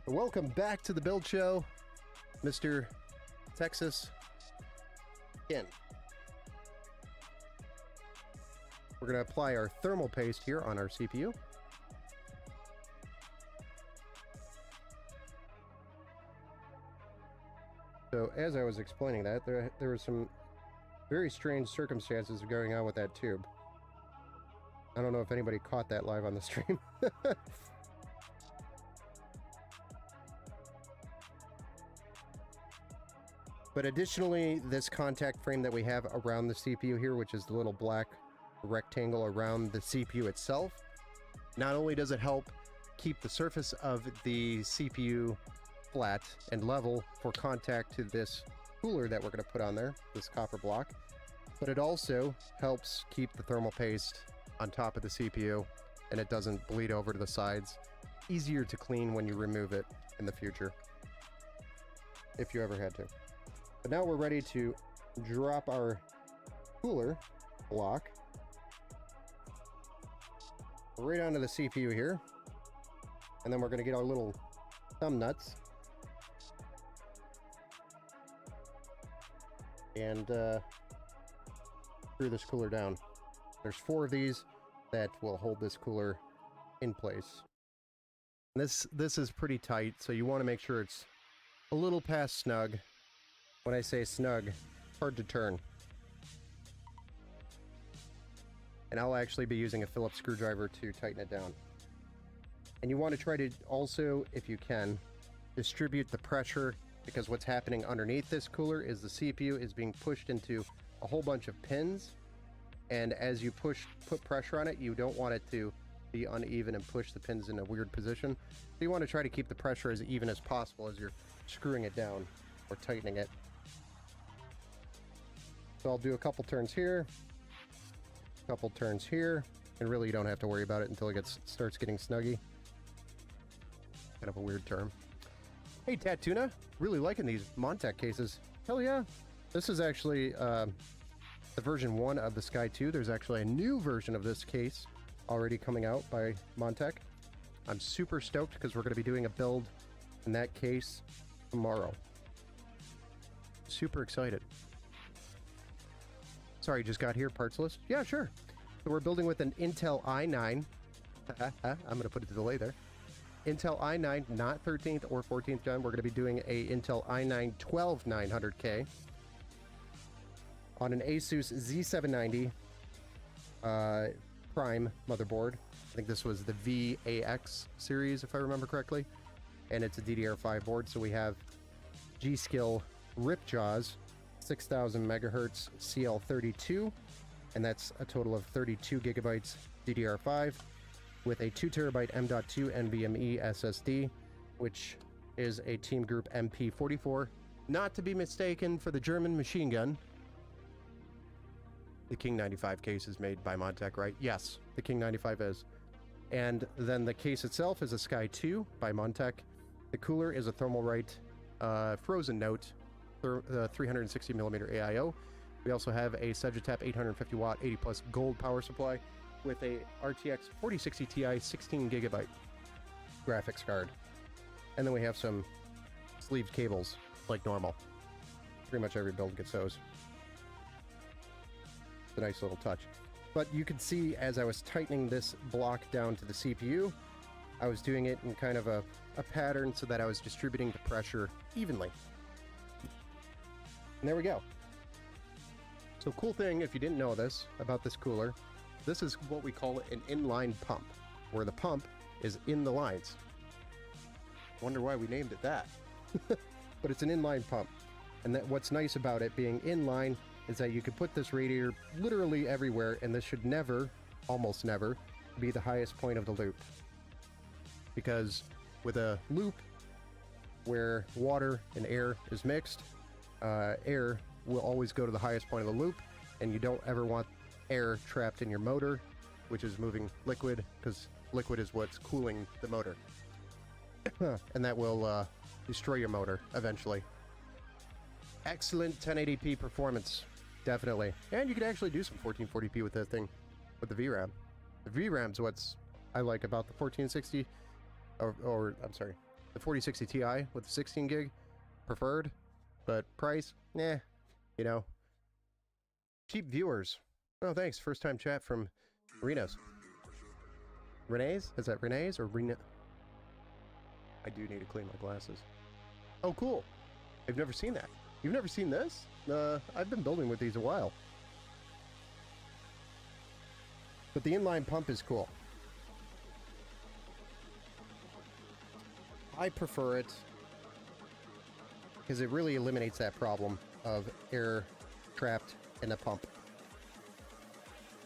Welcome back to the build show, Mr. Texas Ken. We're going to apply our thermal paste here on our CPU. So as I was explaining that, there were some very strange circumstances going on with that tube. I don't know if anybody caught that live on the stream. But additionally, this contact frame that we have around the CPU here, which is the little black rectangle around the CPU itself, not only does it help keep the surface of the CPU flat and level for contact to this cooler that we're going to put on there, this copper block, but it also helps keep the thermal paste on top of the CPU and it doesn't bleed over to the sides. Easier to clean when you remove it in the future, if you ever had to. But now we're ready to drop our cooler block right onto the CPU here. And then we're going to get our little thumb nuts and screw this cooler down. There's 4 of these that will hold this cooler in place. This is pretty tight, so you want to make sure it's a little past snug. When I say snug, hard to turn. And I'll actually be using a Phillips screwdriver to tighten it down. And you want to try to also, if you can, distribute the pressure, because what's happening underneath this cooler is the CPU is being pushed into a whole bunch of pins, and as you put pressure on it, you don't want it to be uneven and push the pins in a weird position. So you want to try to keep the pressure as even as possible as you're screwing it down or tightening it. So I'll do a couple turns here, a couple turns here, and really you don't have to worry about it until it starts getting snuggy. Kind of a weird term. Hey Tatuna, really liking these Montech cases. Hell yeah. This is actually the version 1 of the Sky 2. There's actually a new version of this case already coming out by Montech. I'm super stoked because we're going to be doing a build in that case tomorrow. Super excited. Sorry, just got here, parts list. Yeah, sure. So we're building with an Intel i9. I'm going to put a delay there. Intel i9, not 13th or 14th gen. We're going to be doing a Intel i9 12900K on an Asus Z790 Prime motherboard. I think this was the VAX series, if I remember correctly. And it's a DDR5 board, so we have G.Skill Ripjaws 6000 megahertz CL32, and that's a total of 32 gigabytes DDR5 with a 2 terabyte M.2 NVMe SSD, which is a Team Group MP44, not to be mistaken for the German machine gun. The King 95 case is made by Montech, right? Yes, the King 95 is. And then the case itself is a Sky 2 by Montech. The cooler is a Thermalright Frozen Note 360 millimeter AIO. We also have a Sagittap 850 watt 80 plus gold power supply with a RTX 4060 Ti 16 gigabyte graphics card. And then we have some sleeved cables like normal. Pretty much every build gets those. It's a nice little touch. But you can see as I was tightening this block down to the CPU, I was doing it in kind of a pattern so that I was distributing the pressure evenly. And there we go. So cool thing, if you didn't know this, about this cooler, this is what we call an inline pump, where the pump is in the lines. Wonder why we named it that. But it's an inline pump. And that what's nice about it being inline is that you can put this radiator literally everywhere, and this should never, almost never, be the highest point of the loop. Because with a loop where water and air is mixed, air will always go to the highest point of the loop, and you don't ever want air trapped in your motor, which is moving liquid, because liquid is what's cooling the motor. And that will destroy your motor eventually. Excellent 1080p performance, definitely. And you can actually do some 1440p with that thing, with the VRAM. The VRAM's what's I like about the 1460, or I'm sorry, the 4060 Ti with the 16 gig preferred, but price, you know. Cheap viewers. Oh, thanks. First time chat from Rena's. Renee's? Is that Renee's or Rena? I do need to clean my glasses. Oh, cool. I've never seen that. You've never seen this? I've been building with these a while. But the inline pump is cool. I prefer it because it really eliminates that problem of air trapped in the pump.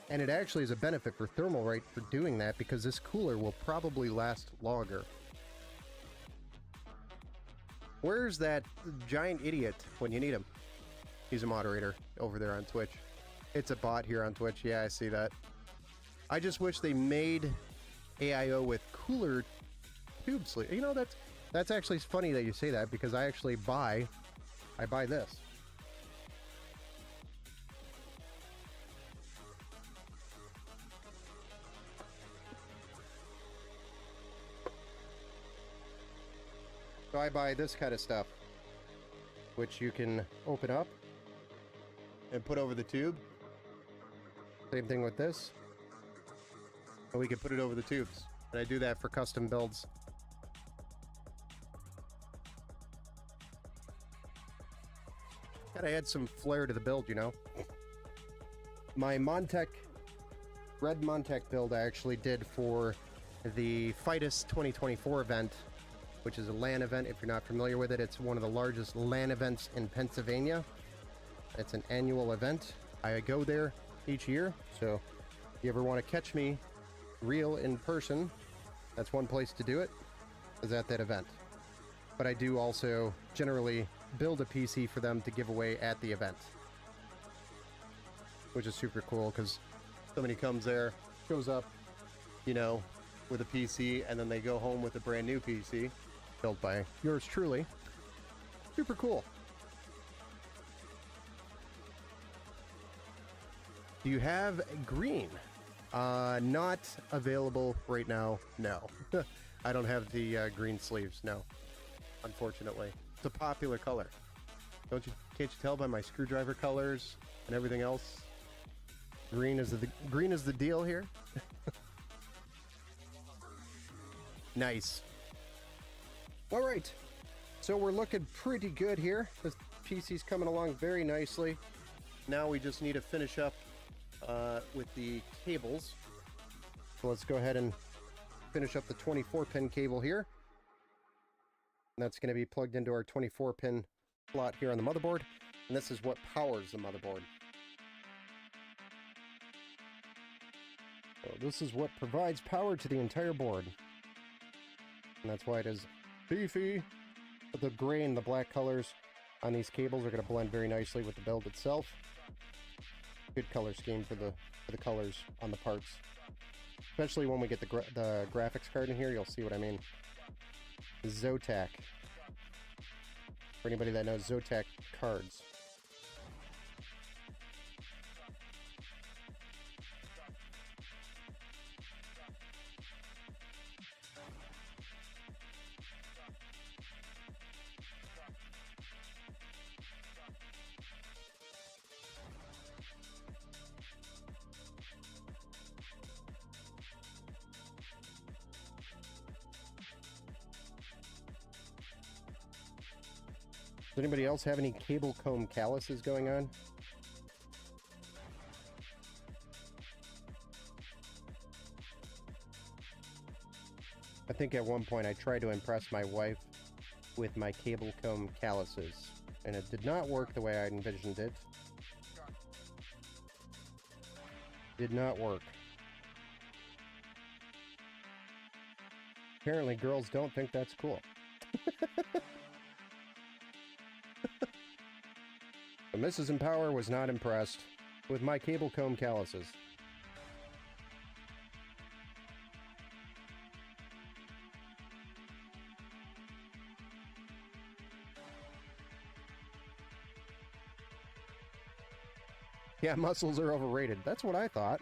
And it actually is a benefit for Thermalright for doing that, because this cooler will probably last longer. Where's that giant idiot when you need him? He's a moderator over there on Twitch. It's a bot here on Twitch. Yeah, I see that. I just wish they made AIO with cooler tube sleeve. You know, that's actually funny that you say that, because I actually buy this. So I buy this kind of stuff, which you can open up and put over the tube. Same thing with this. And we can put it over the tubes. And I do that for custom builds. Gotta add some flair to the build, you know? My Montech, red Montech build I actually did for the FITUS 2024 event, which is a LAN event. If you're not familiar with it, it's one of the largest LAN events in Pennsylvania. It's an annual event. I go there each year, so if you ever want to catch me real in person, that's one place to do it, is at that event. But I do also generally build a PC for them to give away at the event, which is super cool, because somebody comes there, shows up, you know, with a PC, and then they go home with a brand new PC built by yours truly. Super cool. Do you have green? Not available right now, no. I don't have the green sleeves, no. Unfortunately. It's a popular color. Can't you tell by my screwdriver colors and everything else? Green is the deal here. Nice. All right. So we're looking pretty good here. This PC's coming along very nicely. Now we just need to finish up with the cables. So let's go ahead and finish up the 24-pin cable here. And that's going to be plugged into our 24-pin slot here on the motherboard. And this is what powers the motherboard. So this is what provides power to the entire board. And that's why it is beefy. But the gray and the black colors on these cables are going to blend very nicely with the build itself. Good color scheme for the colors on the parts. Especially when we get the graphics card in here, you'll see what I mean. Zotac. For anybody that knows Zotac cards. Does anybody else have any cable comb calluses going on? I think at one point I tried to impress my wife with my cable comb calluses, and it did not work the way I envisioned it. Did not work. Apparently girls don't think that's cool. But Mrs. Empower was not impressed with my cable comb calluses. Yeah, muscles are overrated. That's what I thought.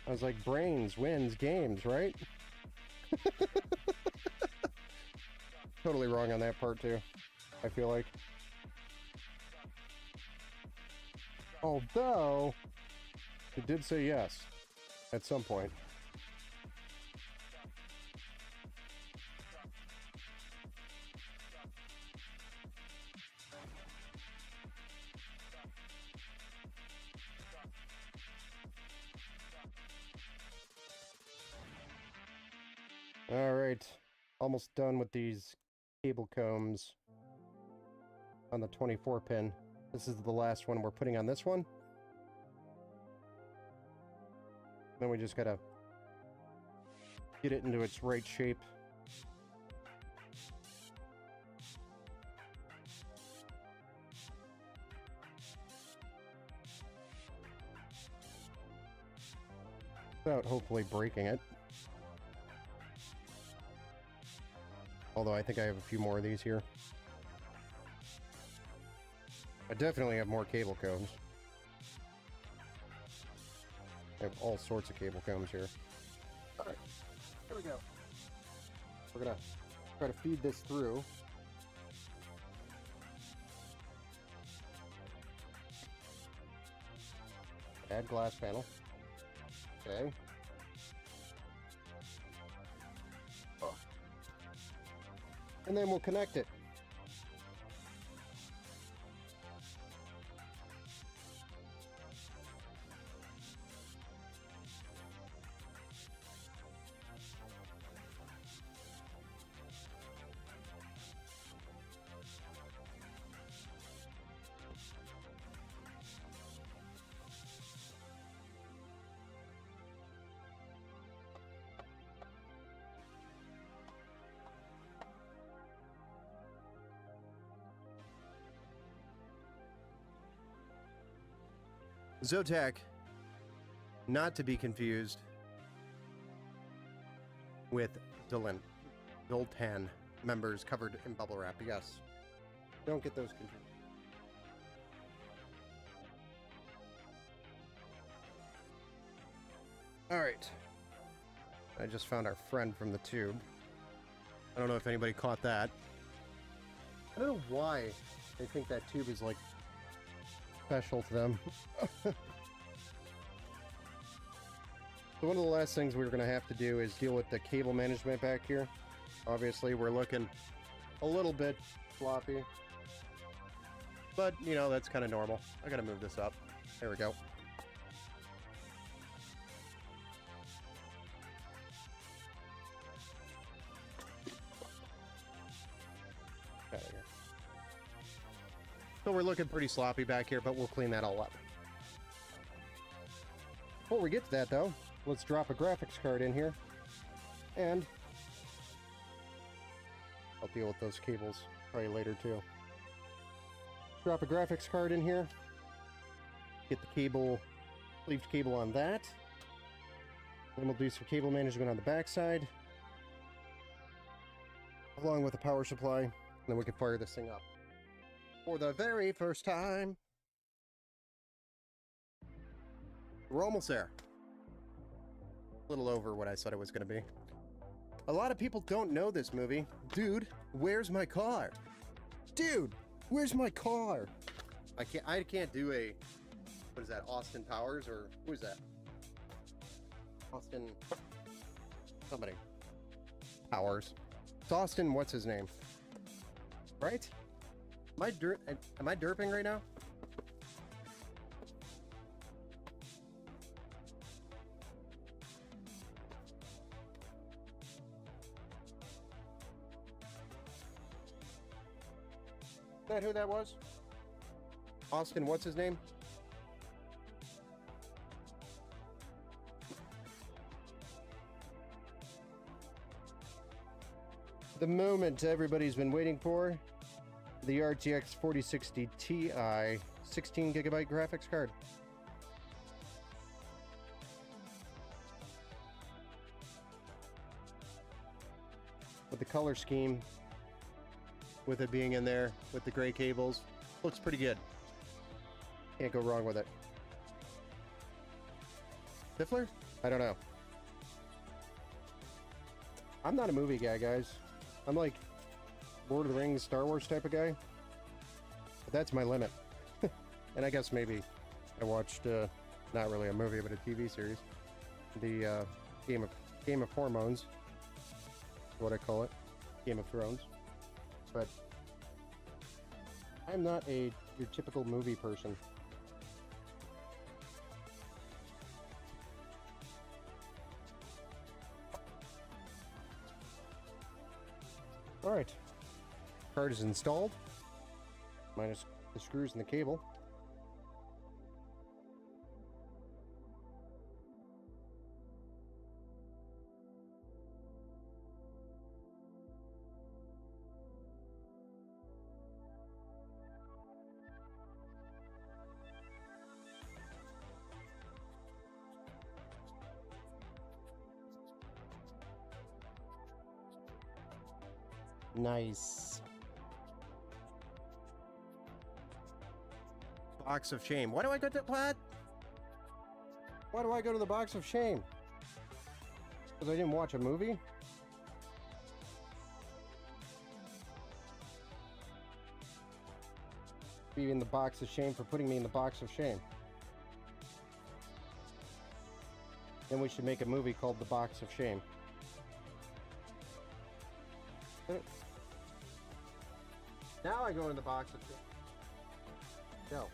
I was like, brains wins games, right? Totally wrong on that part too, I feel like. Although, it did say yes at some point. All right, almost done with these cable combs. on the 24 pin. This is the last one we're putting on this one. Then we just gotta get it into its right shape. Without hopefully breaking it. Although I think I have a few more of these here. I definitely have more cable combs. I have all sorts of cable combs here. Alright, here we go. We're gonna try to feed this through. Add glass panel. Okay. Oh. And then we'll connect it. Zotac, not to be confused with Zoltan members covered in bubble wrap. Yes, don't get those confused. All right, I just found our friend from the tube. I don't know if anybody caught that. I don't know why they think that tube is like special to them. So one of the last things we're going to have to do is deal with the cable management back here. Obviously, we're looking a little bit floppy. But, you know, that's kind of normal. I got to move this up. There we go. Out of here. So we're looking pretty sloppy back here, but we'll clean that all up. Before we get to that, though, let's drop a graphics card in here. And I'll deal with those cables probably later, too. Drop a graphics card in here. Get the cable, sleeved cable on that. Then we'll do some cable management on the back side, along with the power supply. And then we can fire this thing up for the very first time. We're almost there. A little over what I said it was going to be. A lot of people don't know this movie. Dude, where's my car? Dude, where's my car? I can't do a, what is that, Austin Powers, or who is that? Austin somebody. Powers. It's Austin, what's his name? Right? Am I derping right now? Is that who that was? Austin, what's his name? The moment everybody's been waiting for. The RTX 4060 Ti 16GB graphics card. With the color scheme, with it being in there, with the gray cables, looks pretty good. Can't go wrong with it. Stifler? I don't know. I'm not a movie guy, guys. I'm like Lord of the Rings, Star Wars type of guy. But that's my limit. And I guess maybe I watched, not really a movie, but a TV series. The Game of Hormones. Is what I call it. Game of Thrones. But I'm not your typical movie person. Alright. Card is installed. minus the screws and the cable. Nice. Box of shame. Why do I go to what? Why do I go to the box of shame? Because I didn't watch a movie? Be in the box of shame for putting me in the box of shame. Then we should make a movie called The Box of Shame. Now I go in the box of shame. No.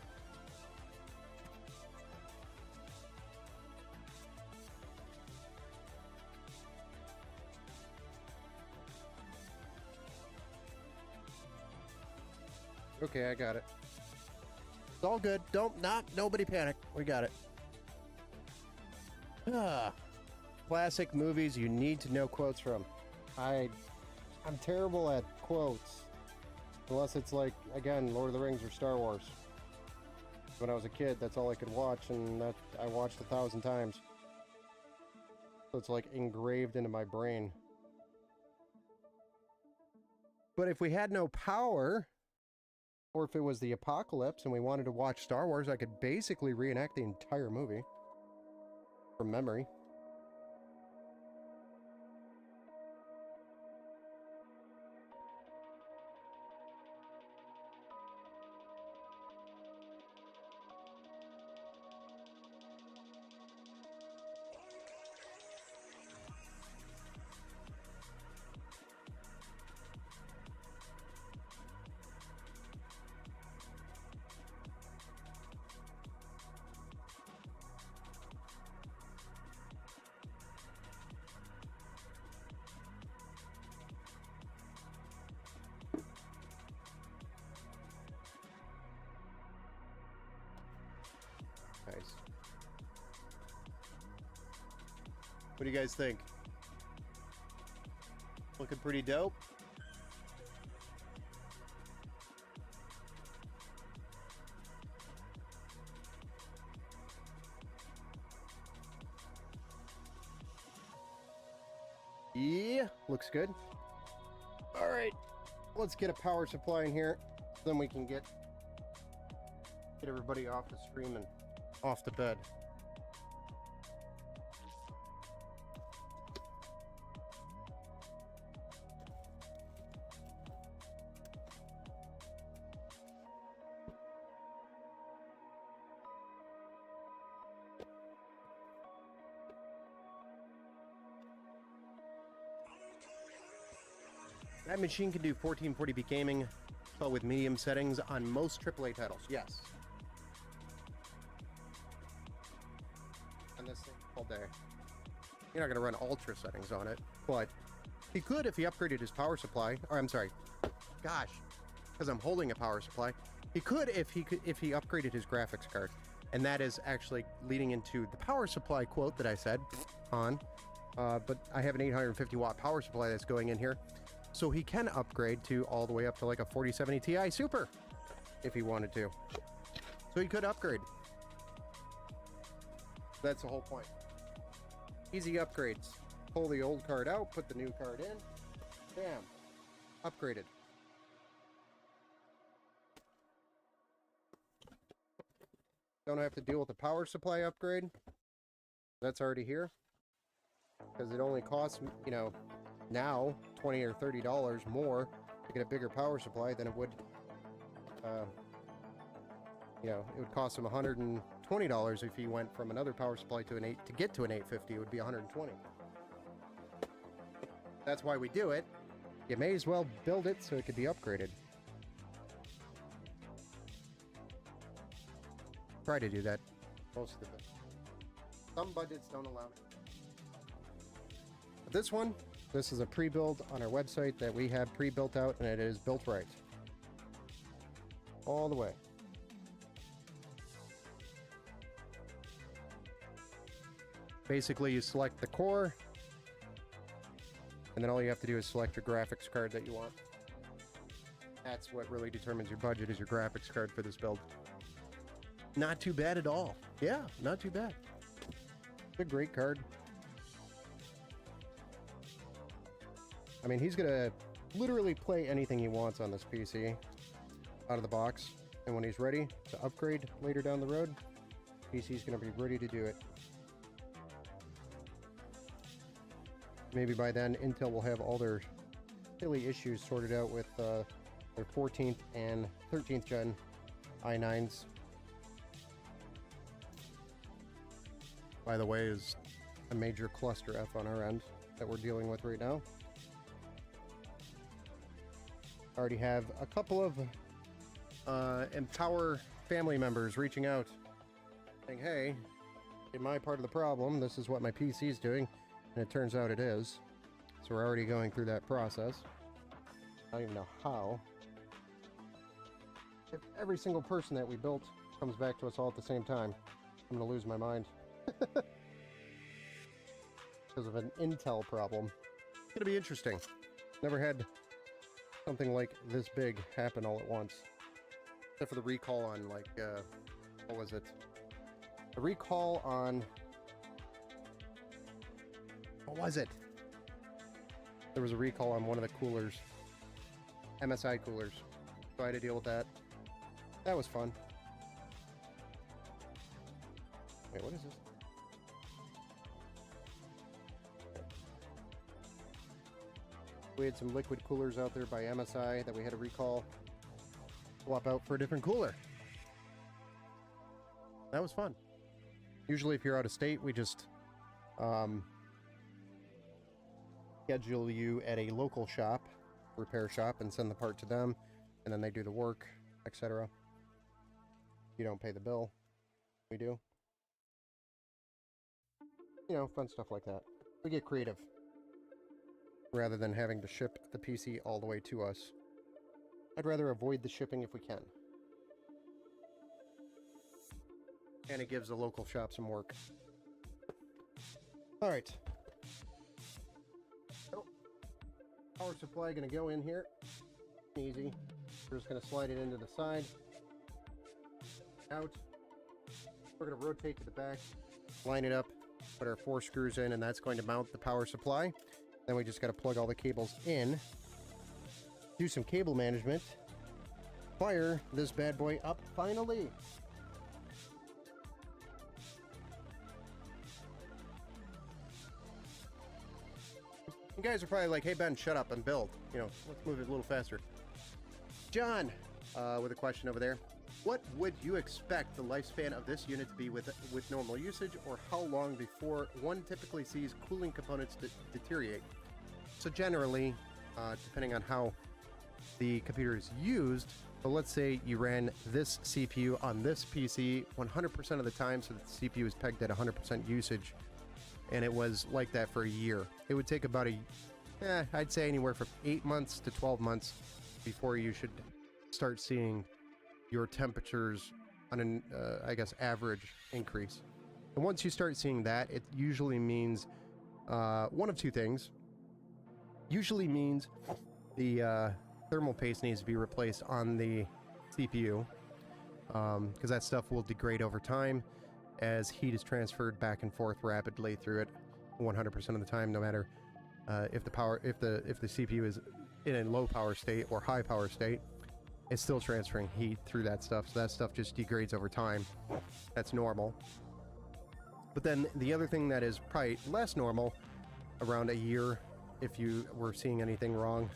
Okay, I got it. It's all good. Nobody panic. We got it. Classic movies you need to know quotes from. I'm terrible at quotes. Unless it's like, again, Lord of the Rings or Star Wars. When I was a kid, that's all I could watch, and that I watched 1,000 times. So it's like engraved into my brain. But if we had no power, or if it was the apocalypse and we wanted to watch Star Wars, I could basically reenact the entire movie from memory. Nice. What do you guys think? Looking pretty dope? Yeah, looks good. All right, let's get a power supply in here. Then we can get everybody off the stream and off to bed. That machine can do 1440p gaming, but with medium settings on most AAA titles. Yes. On this thing all day. You're not going to run ultra settings on it, but he could if he upgraded his power supply. Or I'm sorry, gosh, because I'm holding a power supply. He could if he upgraded his graphics card, and that is actually leading into the power supply quote that I said on. But I have an 850 watt power supply that's going in here. So he can upgrade to all the way up to like a 4070 Ti Super if he wanted to. So he could upgrade. That's the whole point. Easy upgrades. Pull the old card out, put the new card in. Bam. Upgraded. Don't have to deal with the power supply upgrade. That's already here. Because it only costs, you know, now $20 or $30 more to get a bigger power supply than it would, you know, it would cost him $120 if he went from another power supply to an 8 to get to an 850. It would be $120. That's why we do it. You may as well build it so it could be upgraded. Try to do that most of the time. Some budgets don't allow it. But this one, this is a pre-build on our website that we have pre-built out, and it is built right. all the way. Basically, you select the core, and then all you have to do is select your graphics card that you want. That's what really determines your budget, is your graphics card for this build. Not too bad at all. Yeah, not too bad. It's a great card. I mean, he's gonna literally play anything he wants on this PC out of the box. And when he's ready to upgrade later down the road, PC's gonna be ready to do it. Maybe by then, Intel will have all their silly issues sorted out with their 14th and 13th gen i9s. By the way, is a major cluster F on our end that we're dealing with right now. I already have a couple of Empower family members reaching out saying, hey, am I part of the problem? This is what my PC is doing. And it turns out it is. So we're already going through that process. I don't even know how. If every single person that we built comes back to us all at the same time, I'm going to lose my mind. Because of an Intel problem. It's going to be interesting. Never had something like this big happen all at once. Except for the recall on, like, what was it? The recall on... What was it? There was a recall on one of the coolers. MSI coolers. So I had to deal with that. That was fun. Wait, what is this? We had some liquid coolers out there by MSI that we had to recall. Swap out for a different cooler. That was fun. Usually if you're out of state, we just schedule you at a local shop, repair shop, and send the part to them, and then they do the work, etc. You don't pay the bill. We do. You know, fun stuff like that. We get creative. Rather than having to ship the PC all the way to us. I'd rather avoid the shipping if we can. And it gives the local shop some work. Alright. So, power supply gonna go in here. Easy. We're just gonna slide it into the side. Out. We're gonna rotate to the back. Line it up. Put our 4 screws in, and that's going to mount the power supply. Then we just got to plug all the cables in, do some cable management, fire this bad boy up finally. You guys are probably like, hey Ben, shut up and build. You know, let's move it a little faster. John, with a question over there. What would you expect the lifespan of this unit to be with normal usage, or how long before one typically sees cooling components deteriorate? So generally, depending on how the computer is used, but let's say you ran this CPU on this PC 100% of the time, so that the CPU is pegged at 100% usage, and it was like that for a year. It would take about I'd say anywhere from 8 months to 12 months before you should start seeing your temperatures on an, I guess, average increase. And once you start seeing that, it usually means one of two things. Usually means the thermal paste needs to be replaced on the CPU, because that stuff will degrade over time as heat is transferred back and forth rapidly through it 100% of the time, no matter if the CPU is in a low power state or high power state. It's still transferring heat through that stuff, so that stuff just degrades over time. That's normal. But then the other thing that is probably less normal, around a year, if you were seeing anything wrong,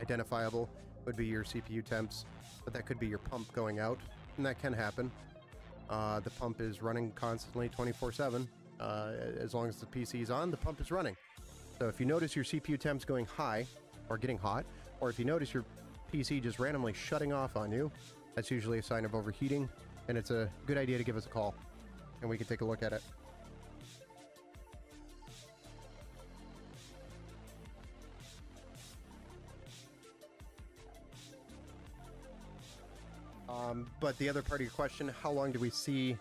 identifiable, would be your CPU temps, but that could be your pump going out, and that can happen. The pump is running constantly 24/7. As long as the PC is on, the pump is running. So if you notice your CPU temps going high, or getting hot, or if you notice your PC just randomly shutting off on you, that's usually a sign of overheating, and it's a good idea to give us a call, and we can take a look at it. But the other part of your question, how long do we see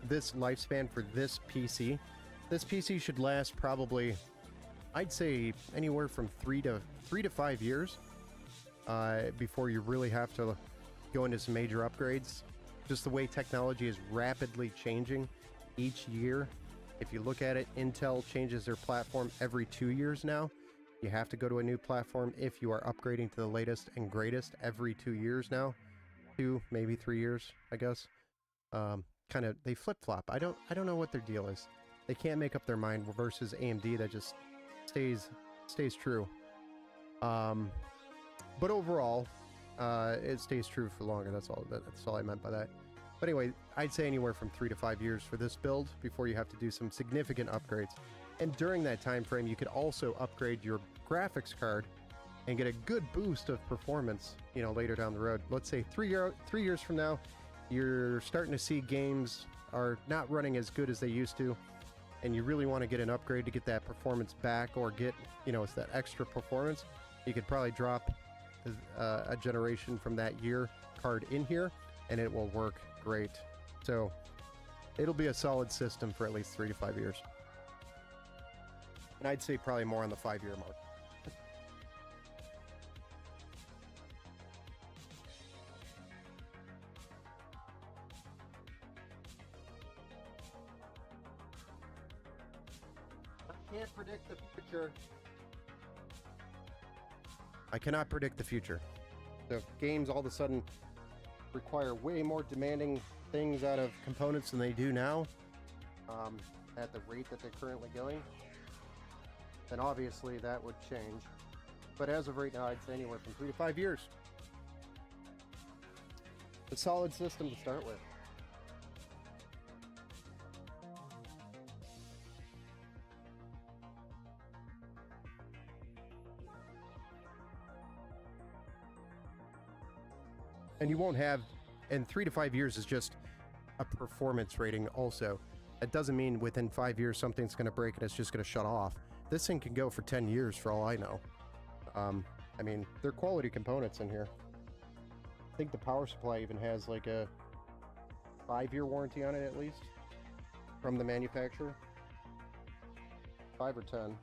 this lifespan for this PC? This PC should last probably, I'd say, anywhere from 3 to 5 years before you really have to go into some major upgrades. Just the way technology is rapidly changing each year. If you look at it, Intel changes their platform every 2 years now. You have to go to a new platform if you are upgrading to the latest and greatest every 2 years now. 2, maybe 3 years, I guess. Kind of, they flip-flop. I don't know what their deal is. They can't make up their mind versus AMD that just stays true. But overall, it stays true for longer. That's all I meant by that. But anyway, I'd say anywhere from 3 to 5 years for this build before you have to do some significant upgrades. And during that time frame, you could also upgrade your graphics card and get a good boost of performance, you know, later down the road. Let's say 3 years from now, you're starting to see games are not running as good as they used to, and you really want to get an upgrade to get that performance back, or get, you know, it's that extra performance. You could probably drop a generation from that year card in here, and it will work great. So it'll be a solid system for at least 3 to 5 years. And I'd say probably more on the 5-year mark. I can't predict the future. I cannot predict the future. So if games all of a sudden require way more demanding things out of components than they do now, at the rate that they're currently going, then obviously that would change. But as of right now, I'd say anywhere from 3 to 5 years. A solid system to start with. And you won't have, and 3 to 5 years is just a performance rating also. It doesn't mean within 5 years something's going to break and it's just going to shut off. This thing can go for 10 years for all I know. I mean, they're quality components in here. I think the power supply even has like a 5-year warranty on it at least from the manufacturer. 5 or 10.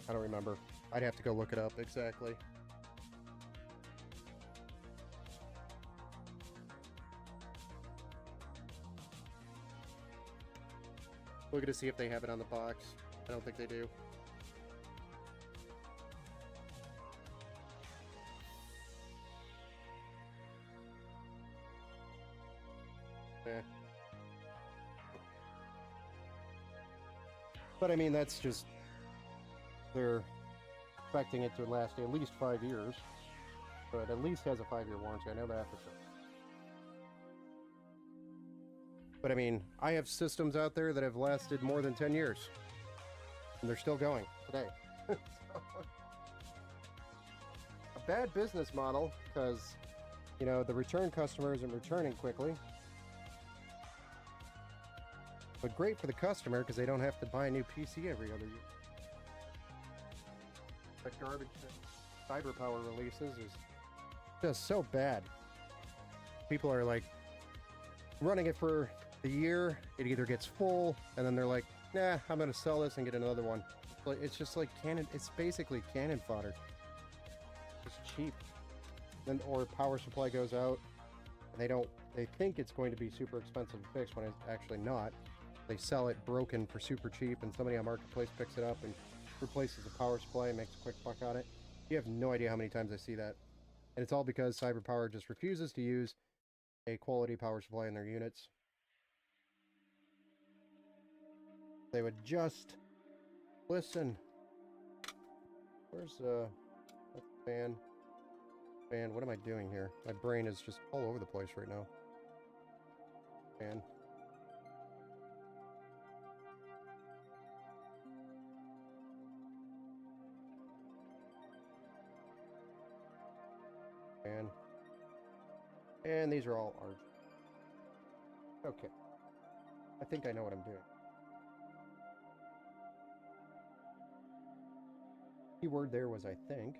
I don't remember. I'd have to go look it up exactly. Look to see if they have it on the box. I don't think they do. But I mean, that's just, they're expecting it to last at least 5 years. So it at least has a 5-year warranty. I know that for sure. But I mean, I have systems out there that have lasted more than 10 years. And they're still going today. So, a bad business model, because, you know, the return customer isn't returning quickly. But great for the customer, because they don't have to buy a new PC every other year. The garbage CyberPower releases is just so bad. People are like running it for the year, it either gets full, and then they're like, nah, I'm gonna sell this and get another one. It's just like cannon, it's basically cannon fodder. It's cheap. Then, or power supply goes out, and they think it's going to be super expensive to fix when it's actually not. They sell it broken for super cheap, and somebody on Marketplace picks it up and replaces the power supply and makes a quick buck on it. You have no idea how many times I see that. And it's all because CyberPower just refuses to use a quality power supply in their units. They would just listen. Where's that fan? Fan, what am I doing here? My brain is just all over the place right now. Fan. And these are all orange. Okay. I think I know what I'm doing. Keyword there was I think.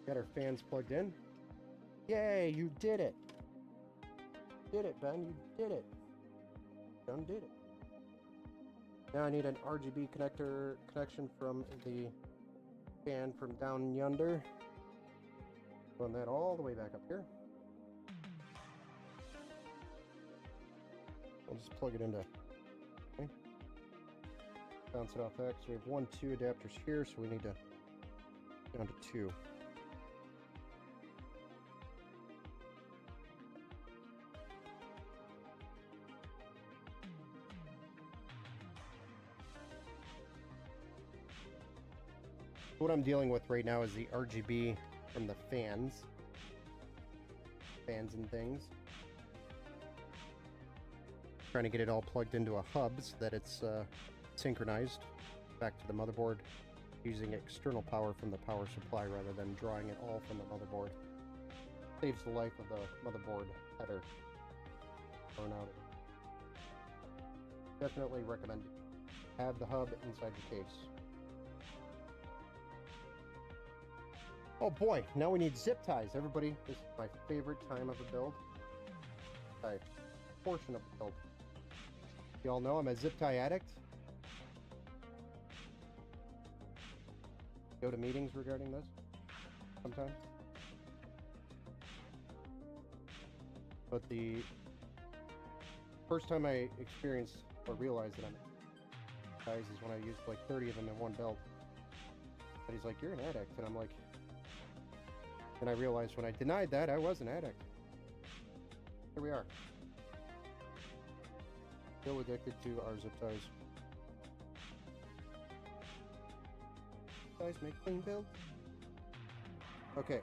Got our fans plugged in. Yay, you did it. Did it, Ben, you did it. Done did it. Now I need an RGB connection from the fan from down yonder. Run that all the way back up here. I'll just plug it into. Okay. Bounce it off that because we have 1, 2 adapters here, so we need to down to 2. What I'm dealing with right now is the RGB from the fans and things. Trying to get it all plugged into a hub so that it's synchronized back to the motherboard using external power from the power supply rather than drawing it all from the motherboard. Saves the life of the motherboard header. Burn out. Definitely recommend have the hub inside the case. Oh boy, now we need zip ties. Everybody, this is my favorite time of the build. Portion of the build. You all know I'm a zip tie addict. Go to meetings regarding this sometimes. But the first time I experienced or realized that I'm ties is when I used like 30 of them in one build. But he's like, you're an addict. And I'm like, and I realized when I denied that, I was an addict. Here we are. Still addicted to our zip ties. Guys, make clean build. Okay.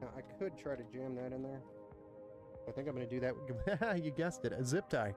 Now I could try to jam that in there. I think I'm going to do that. You guessed it, a zip tie.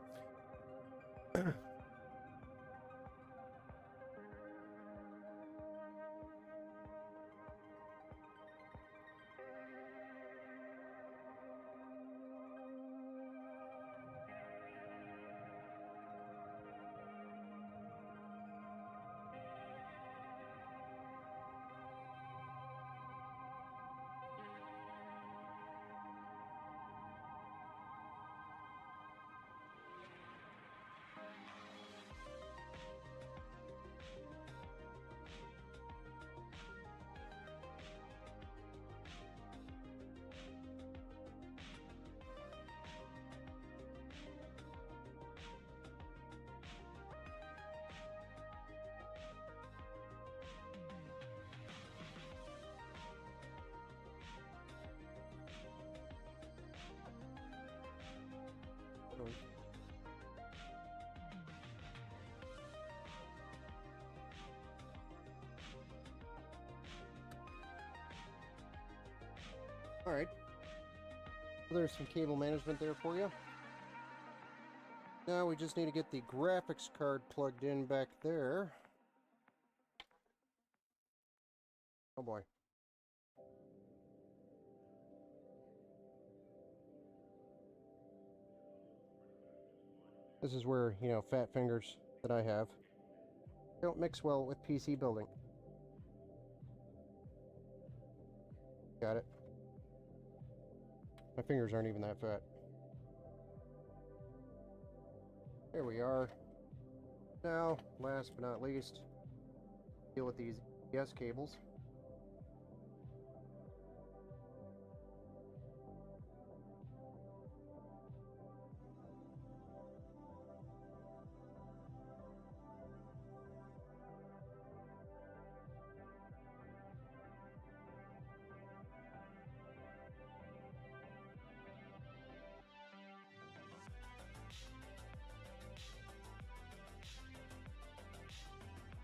All right. So there's some cable management there for you. Now we just need to get the graphics card plugged in back there. Oh boy. This is where, you know, fat fingers that I have don't mix well with PC building. Got it. My fingers aren't even that fat. There we are. Now, last but not least, deal with these ES cables.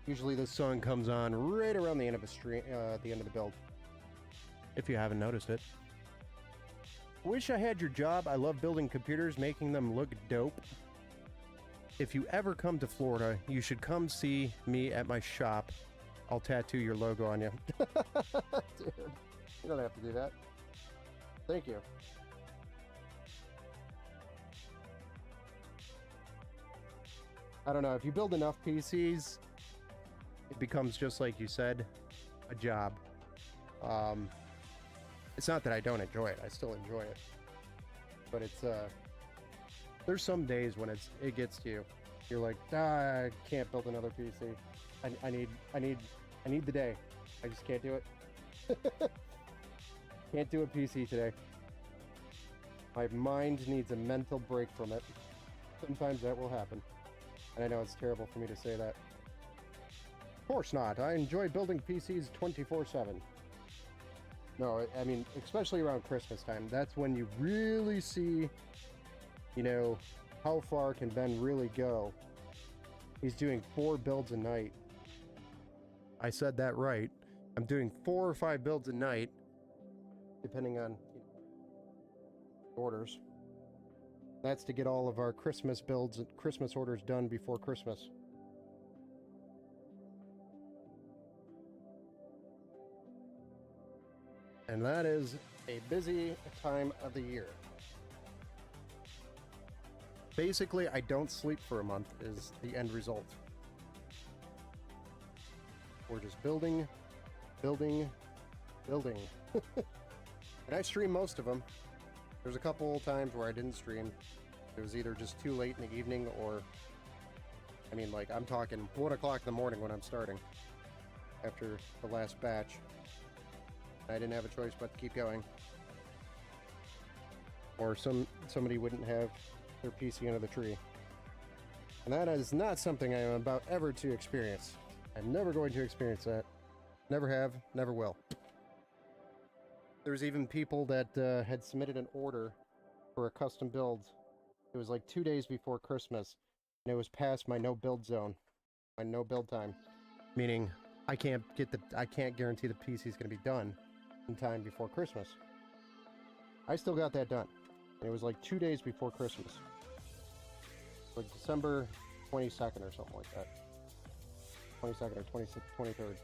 Usually this song comes on right around the end of a stream, the end of the build. If you haven't noticed it. Wish I had your job. I love building computers, making them look dope. If you ever come to Florida, you should come see me at my shop. I'll tattoo your logo on you. Dude, you don't have to do that. Thank you. I don't know, if you build enough PCs, it becomes just like you said, a job. It's not that I don't enjoy it, I still enjoy it. But it's there's some days when it gets to you. You're like, I can't build another PC. I need the day. I just can't do it. Can't do a PC today. My mind needs a mental break from it. Sometimes that will happen. And I know it's terrible for me to say that. Of course not. I enjoy building PCs 24/7. No, I mean, especially around Christmas time. That's when you really see, you know, how far can Ben really go. He's doing 4 builds a night. I said that right. I'm doing 4 or 5 builds a night, depending on orders. That's to get all of our Christmas builds and Christmas orders done before Christmas. And that is a busy time of the year. Basically, I don't sleep for a month is the end result. We're just building, building, building. And I stream most of them. There's a couple times where I didn't stream. It was either just too late in the evening or, I mean, like, I'm talking 1 o'clock in the morning when I'm starting after the last batch. I didn't have a choice but to keep going. Or somebody wouldn't have their PC under the tree. And that is not something I am about ever to experience. I'm never going to experience that. Never have, never will. There's even people that had submitted an order for a custom build. It was like 2 days before Christmas, and it was past my no build zone, my no build time. Meaning, I can't guarantee the PC is going to be done in time before Christmas. I still got that done. And it was like 2 days before Christmas. Like December 22nd or something like that. 22nd or 23rd.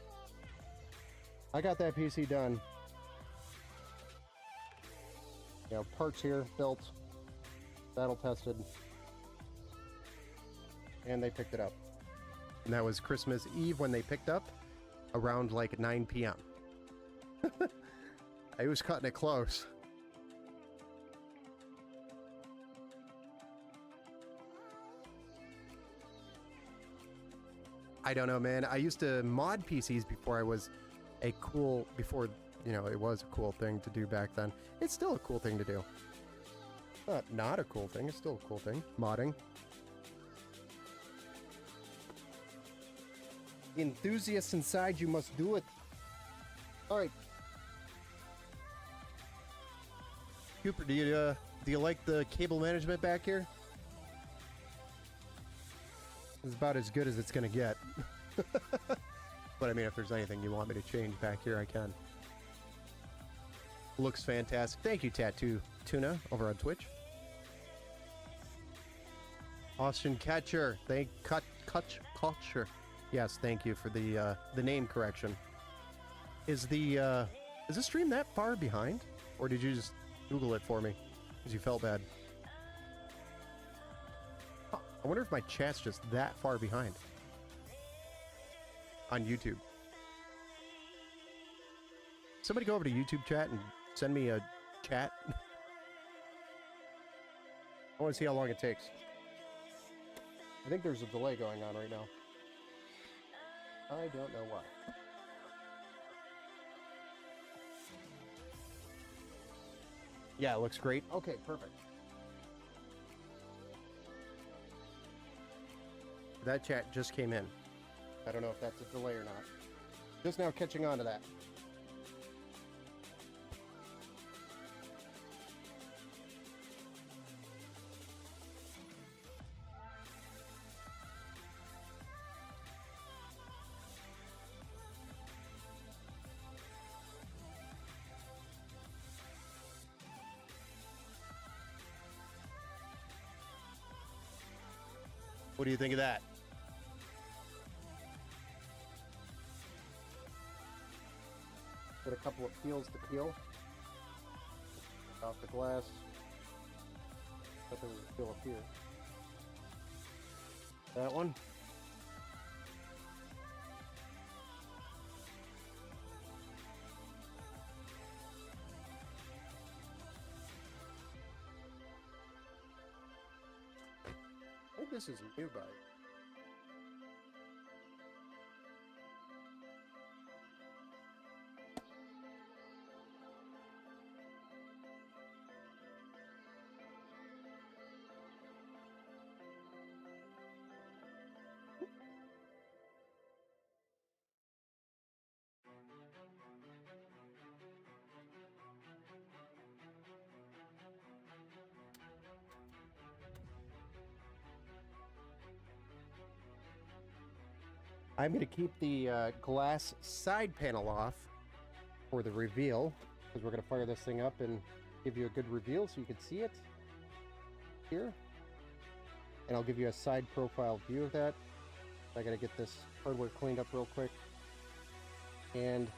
I got that PC done. You know, parts here, built, battle tested, and they picked it up. And that was Christmas Eve when they picked up, around like 9 p.m. I was cutting it close. I don't know, man. I used to mod PCs before I was a cool, before, you know, it was a cool thing to do back then. It's still a cool thing to do. Not a cool thing, it's still a cool thing. Modding. Enthusiasts inside, you must do it. Alright. Cooper, do you like the cable management back here? It's about as good as it's gonna get. But I mean, if there's anything you want me to change back here, I can. Looks fantastic. Thank you, Tattoo Tuna, over on Twitch. Austin Catcher. Kutcher. Yes, thank you for the name correction. Is the stream that far behind? Or did you just Google it for me? Because you felt bad. Huh, I wonder if my chat's just that far behind. On YouTube. Somebody go over to YouTube chat and send me a chat. I want to see how long it takes. I think there's a delay going on right now. I don't know why. Yeah, it looks great. Okay, perfect. That chat just came in. I don't know if that's a delay or not. Just now catching on to that. What do you think of that? Got a couple of peels to peel off the glass. But there was a peel up here. That one. I think this is a new bike. I'm going to keep the glass side panel off for the reveal, because we're going to fire this thing up and give you a good reveal so you can see it here. And I'll give you a side profile view of that. I got to get this hardware cleaned up real quick and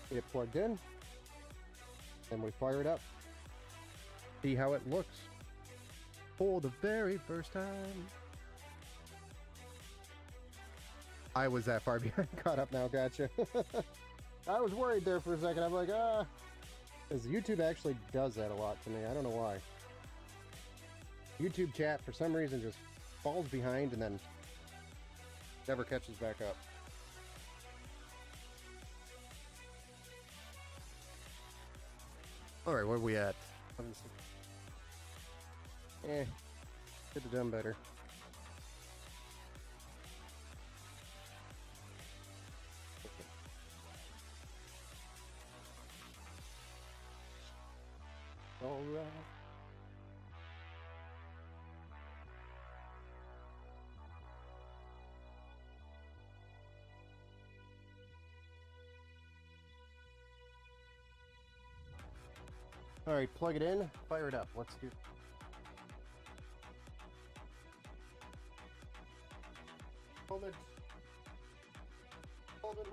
get it plugged in. Then we fire it up. See how it looks for the very first time. I was that far behind. Caught up now, gotcha. I was worried there for a second. I'm like, because YouTube actually does that a lot to me. I don't know why. YouTube chat, for some reason, just falls behind and then never catches back up. Alright, where are we at? Could have done better. Alright. Alright, plug it in, fire it up. Let's do. Hold it. Hold it.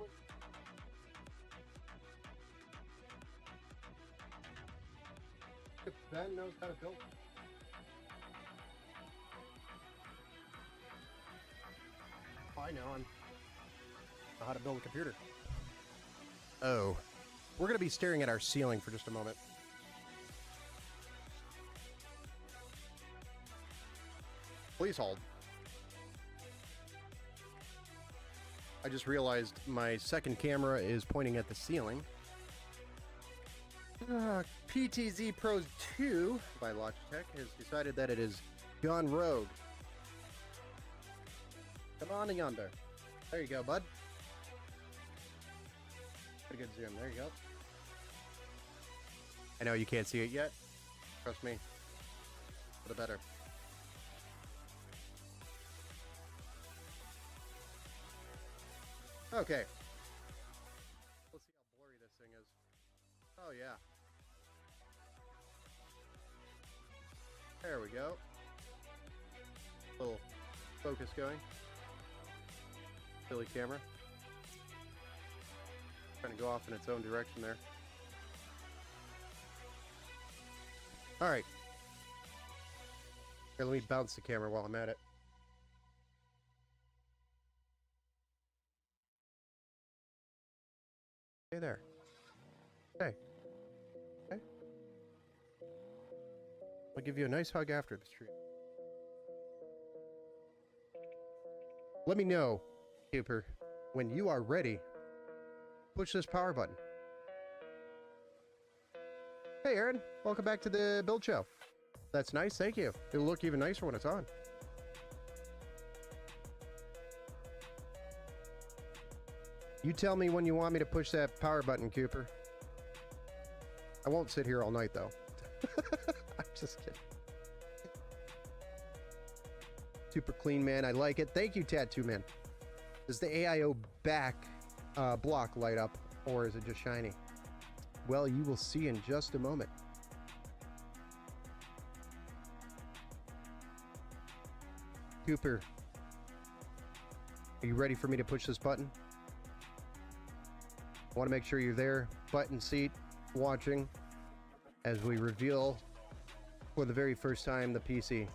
Ben knows how to build. I know how to build a computer. Oh, we're going to be staring at our ceiling for just a moment. Please hold. I just realized my second camera is pointing at the ceiling. PTZ Pro 2 by Logitech has decided that it is gone rogue. Come on yonder. There you go, bud. Pretty good zoom. There you go. I know you can't see it yet. Trust me. For the better. Okay. Let's see how blurry this thing is. Oh, yeah. There we go. Little focus going. Silly camera. Trying to go off in its own direction there. Alright. Here, let me bounce the camera while I'm at it. Hey there. Hey. Okay. I'll give you a nice hug after the stream. Let me know, Cooper, when you are ready. Push this power button. Hey, Aaron. Welcome back to the build show. That's nice. Thank you. It'll look even nicer when it's on. You tell me when you want me to push that power button, Cooper. I won't sit here all night, though. I'm just kidding. Super clean, man. I like it. Thank you, Tattoo Man. Does the AIO back block light up, or is it just shiny? Well, you will see in just a moment. Cooper, are you ready for me to push this button? I want to make sure you're there, button seat, watching, as we reveal for the very first time the PC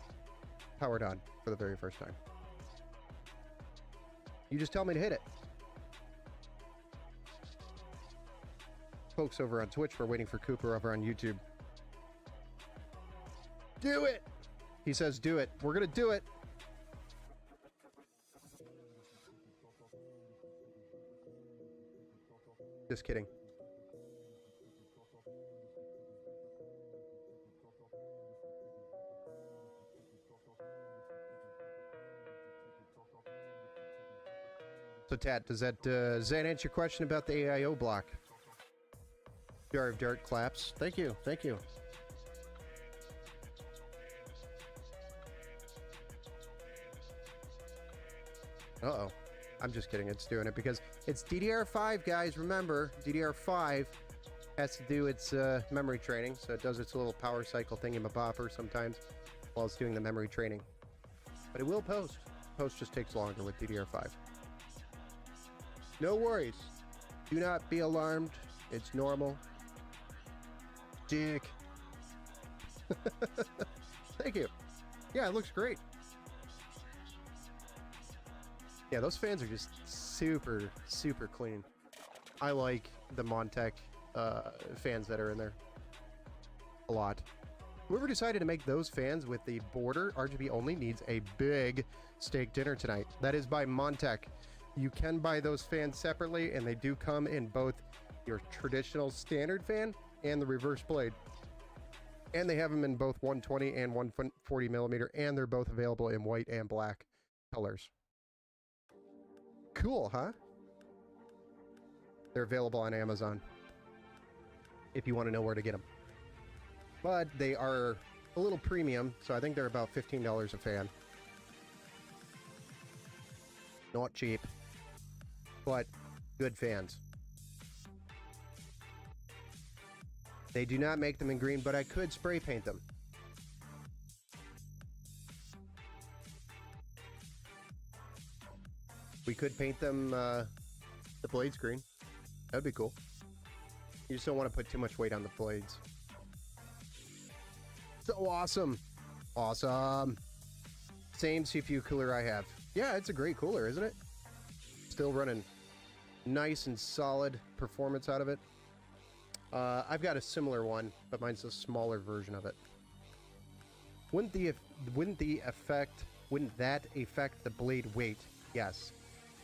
powered on. for the very first time. You just tell me to hit it. Folks over on Twitch, we're waiting for Cooper over on YouTube. Do it! He says do it. We're gonna do it. Just kidding. So, Tat, does that answer your question about the AIO block? Jar of Dirt claps. Thank you. Thank you. Uh-oh. I'm just kidding. It's doing it because it's DDR5, guys. Remember, DDR5 has to do its memory training, so it does its little power cycle thingy-ma-bopper sometimes while it's doing the memory training. But it will post. Post just takes longer with DDR5. No worries. Do not be alarmed. It's normal. Dick. Thank you. Yeah, it looks great. Yeah, those fans are just super, super clean. I like the Montech fans that are in there a lot. Whoever decided to make those fans with the border RGB only needs a big steak dinner tonight. That is by Montech. You can buy those fans separately, and they do come in both your traditional standard fan and the reverse blade. And they have them in both 120 and 140 millimeter, and they're both available in white and black colors. Cool, huh? They're available on Amazon if you want to know where to get them. But they are a little premium, so I think they're about $15 a fan. Not cheap, but good fans. They do not make them in green, but I could spray paint them. We could paint them the blades green. That'd be cool. You just don't want to put too much weight on the blades. So awesome. Awesome. Same CPU cooler I have. Yeah, it's a great cooler, isn't it? Still running nice and solid performance out of it. I've got a similar one, but mine's a smaller version of it. Wouldn't that affect the blade weight? Yes.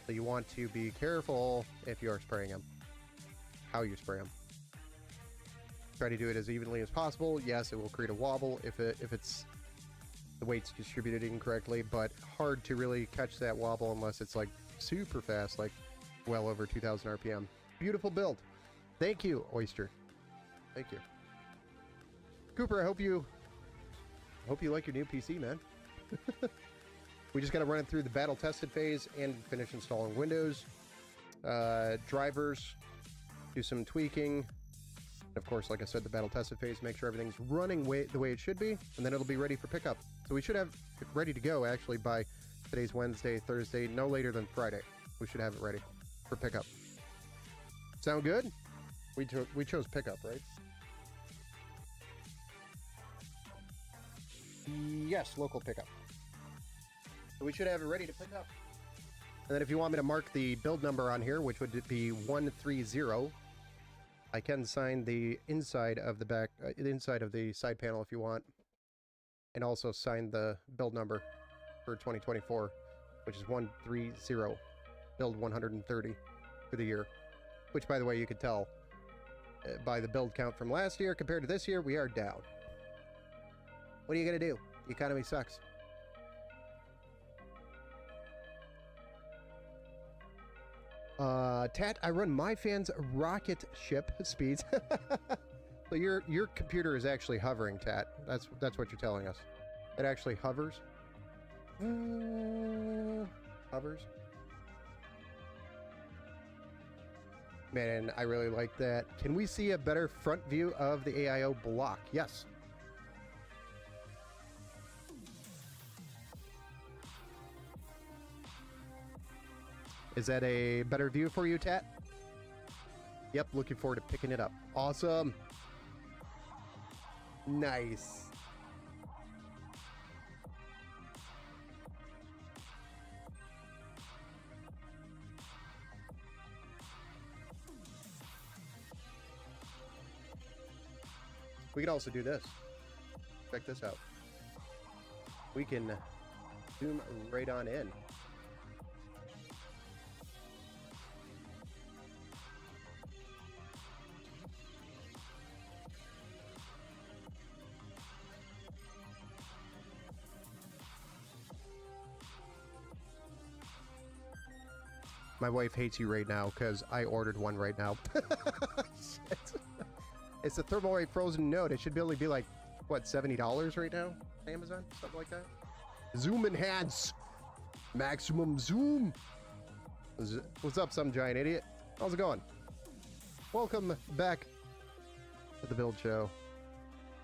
So you want to be careful if you are spraying them. How you spray them. Try to do it as evenly as possible. Yes, it will create a wobble if it's the weight's distributed incorrectly, but hard to really catch that wobble unless it's like super fast, like well over 2,000 RPM. Beautiful build. Thank you, Oyster. Thank you. Cooper, I hope you like your new PC, man. We just got to run it through the battle tested phase and finish installing Windows, drivers, do some tweaking. And of course, like I said, the battle tested phase, make sure everything's running the way it should be, and then it'll be ready for pickup. So we should have it ready to go actually by today's Wednesday, Thursday, no later than Friday. We should have it ready for pickup. Sound good? We chose pickup, right? Yes, local pickup. So we should have it ready to pick up. And then if you want me to mark the build number on here, which would be 130, I can sign the inside of the inside of the side panel if you want, and also sign the build number for 2024, which is 130, build 130 for the year. Which, by the way, you could tell by the build count from last year compared to this year, we are down. What are you gonna do? The economy sucks. Tat, I run my fan's rocket ship speeds. So your computer is actually hovering, Tat. That's what you're telling us. It actually hovers. Hovers. Man, I really like that. Can we see a better front view of the AIO block? Yes. Is that a better view for you, Tat? Yep, looking forward to picking it up. Awesome. Nice. We can also do this. Check this out. We can zoom right on in. My wife hates you right now because I ordered one right now. It's a Thermalright Frozen Note. It should only be like, what, $70 right now? Amazon? Something like that? Zoom enhance! Maximum zoom! What's up, some giant idiot? How's it going? Welcome back to the Build Show.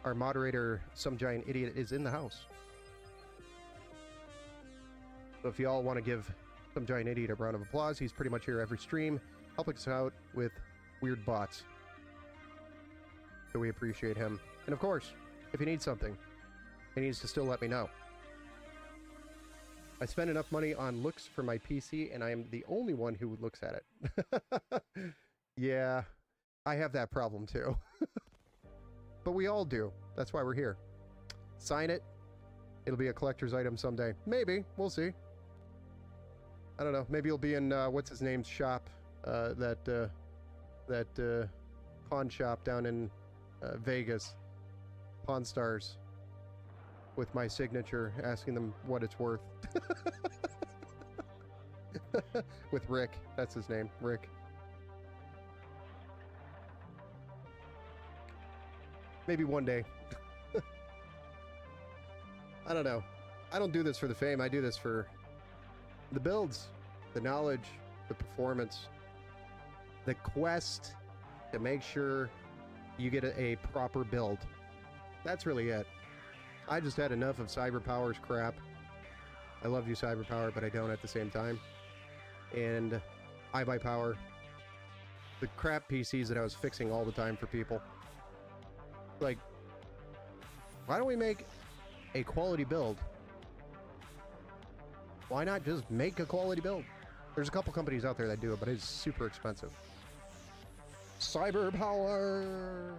Our moderator, some giant idiot, is in the house. So if you all want to give some giant idiot a round of applause, he's pretty much here every stream, helping us out with weird bots. So we appreciate him. And of course, if he needs something, he needs to still let me know. I spend enough money on looks for my PC, and I am the only one who looks at it. Yeah, I have that problem too. But we all do. That's why we're here. Sign it. It'll be a collector's item someday. Maybe. We'll see. I don't know. Maybe you'll be in, what's his name's shop? That pawn shop down in Vegas. Pawn Stars. With my signature, asking them what it's worth. With Rick. That's his name. Rick. Maybe one day. I don't know. I don't do this for the fame. I do this for the builds, the knowledge, the performance, the quest to make sure you get a proper build. That's really it. I just had enough of CyberPower's crap. I love you, CyberPower, but I don't at the same time. And iBuyPower, the crap PCs that I was fixing all the time for people. Like, why don't we make a quality build? Why not just make a quality build? There's a couple companies out there that do it, but it's super expensive. CyberPower!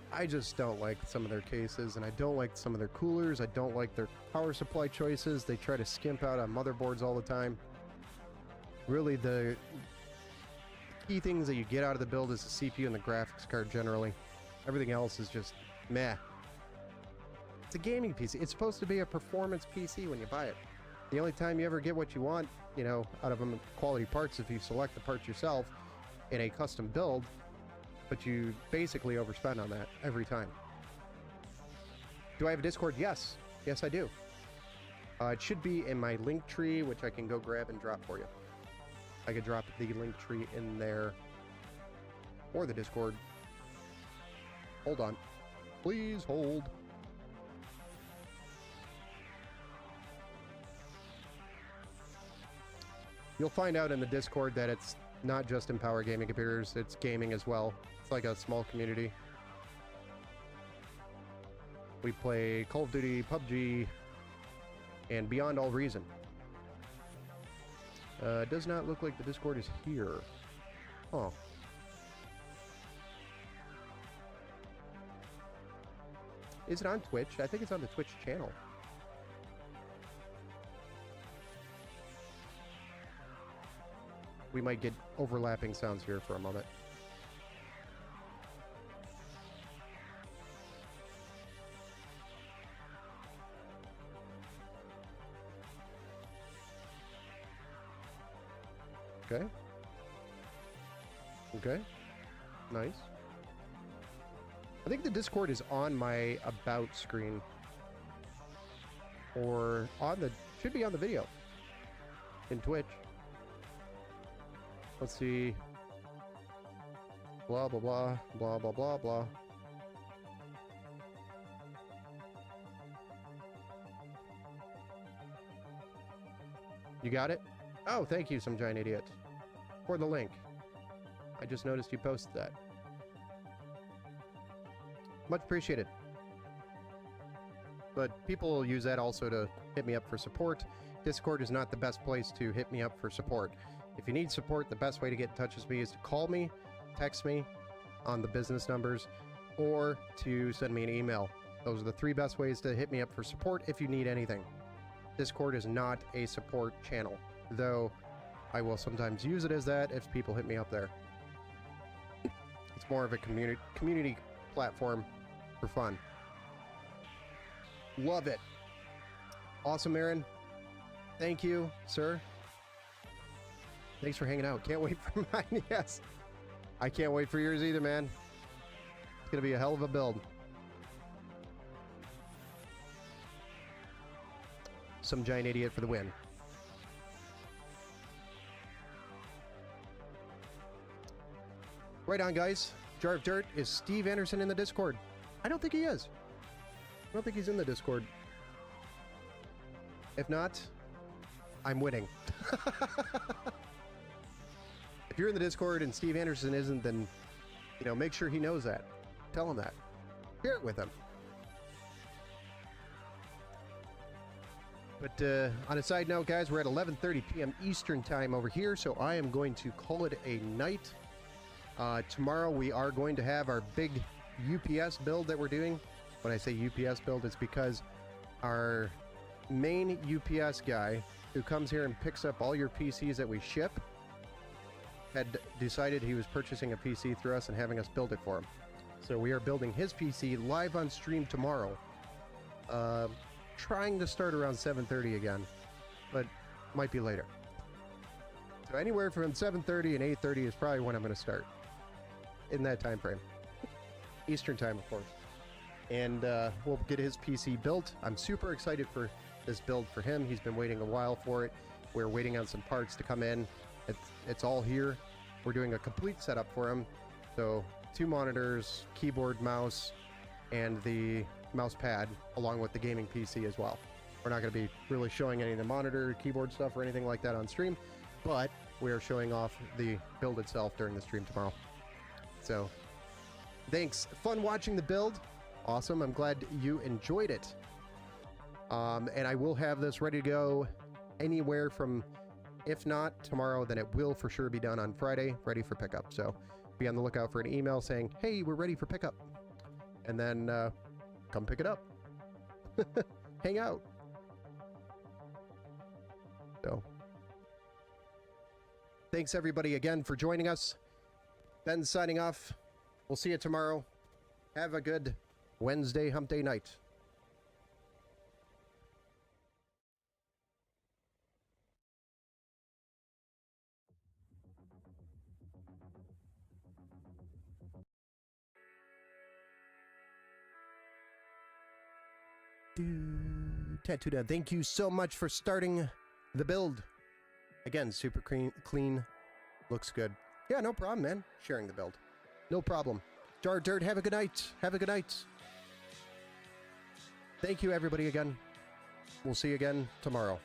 I just don't like some of their cases, and I don't like some of their coolers. I don't like their power supply choices. They try to skimp out on motherboards all the time. Really, the key things that you get out of the build is the CPU and the graphics card generally. Everything else is just meh. It's a gaming PC. It's supposed to be a performance PC when you buy it. The only time you ever get what you want, you know, out of them quality parts if you select the parts yourself in a custom build, but you basically overspend on that every time. Do I have a Discord? Yes. Yes, I do. It should be in my link tree, which I can go grab and drop for you. I could drop the link tree in there or the Discord. Hold on. Please hold. You'll find out in the Discord that it's not just Empower Gaming Computers, it's gaming as well. It's like a small community. We play Call of Duty, PUBG, and Beyond All Reason. It does not look like the Discord is here. Huh. Is it on Twitch? I think it's on the Twitch channel. We might get overlapping sounds here for a moment. Okay. Okay. Nice. I think the Discord is on my About screen. Or on the... should be on the video. In Twitch. Let's see. Blah, blah, blah. Blah, blah, blah, blah. You got it? Oh, thank you, some giant idiot. For the link. I just noticed you posted that. Much appreciated. But people use that also to hit me up for support. Discord is not the best place to hit me up for support. If you need support, the best way to get in touch with me is to call me, text me. on the business numbers, or to send me an email. Those are the 3 best ways to hit me up for support if you need anything. Discord is not a support channel, though I will sometimes use it as that if people hit me up there. It's more of a community platform for fun. Love it. Awesome, Aaron. Thank you, sir. Thanks for hanging out. Can't wait for mine. Yes. I can't wait for yours either, man. It's going to be a hell of a build. Some giant idiot for the win. Right on, guys. Jar of Dirt. Is Steve Anderson in the Discord? I don't think he is. I don't think he's in the Discord. If not, I'm winning. If you're in the Discord and Steve Anderson isn't, then, you know, make sure he knows that. Tell him that. Share it with him. But on a side note, guys, we're at 11:30 p.m. Eastern time over here, so I am going to call it a night. Tomorrow we are going to have our big UPS build that we're doing. When I say UPS build, it's because our main UPS guy who comes here and picks up all your PCs that we ship had decided he was purchasing a PC through us and having us build it for him. So we are building his PC live on stream tomorrow. Trying to start around 7:30 again, but might be later. So anywhere from 7:30 and 8:30 is probably when I'm going to start. In that time frame. Eastern time, of course. And we'll get his PC built. I'm super excited for this build for him. He's been waiting a while for it. We're waiting on some parts to come in. It's all here. We're doing a complete setup for him. So 2 monitors, keyboard, mouse, and the mouse pad, along with the gaming PC as well. We're not going to be really showing any of the monitor, keyboard stuff or anything like that on stream, but we are showing off the build itself during the stream tomorrow. So thanks. Fun watching the build. Awesome. I'm glad you enjoyed it. And I will have this ready to go anywhere from, if not tomorrow, then it will for sure be done on Friday, ready for pickup. So be on the lookout for an email saying, hey, we're ready for pickup. And then come pick it up. Hang out. So thanks everybody again for joining us. Ben signing off. We'll see you tomorrow. Have a good Wednesday hump day night. Tattoo Dad, thank you so much for starting the build. Again, super clean. Looks good. Yeah, no problem, man. Sharing the build. No problem. Jar Dirt, have a good night. Have a good night. Thank you, everybody, again. We'll see you again tomorrow.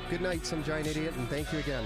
Good night, some giant idiot, and thank you again.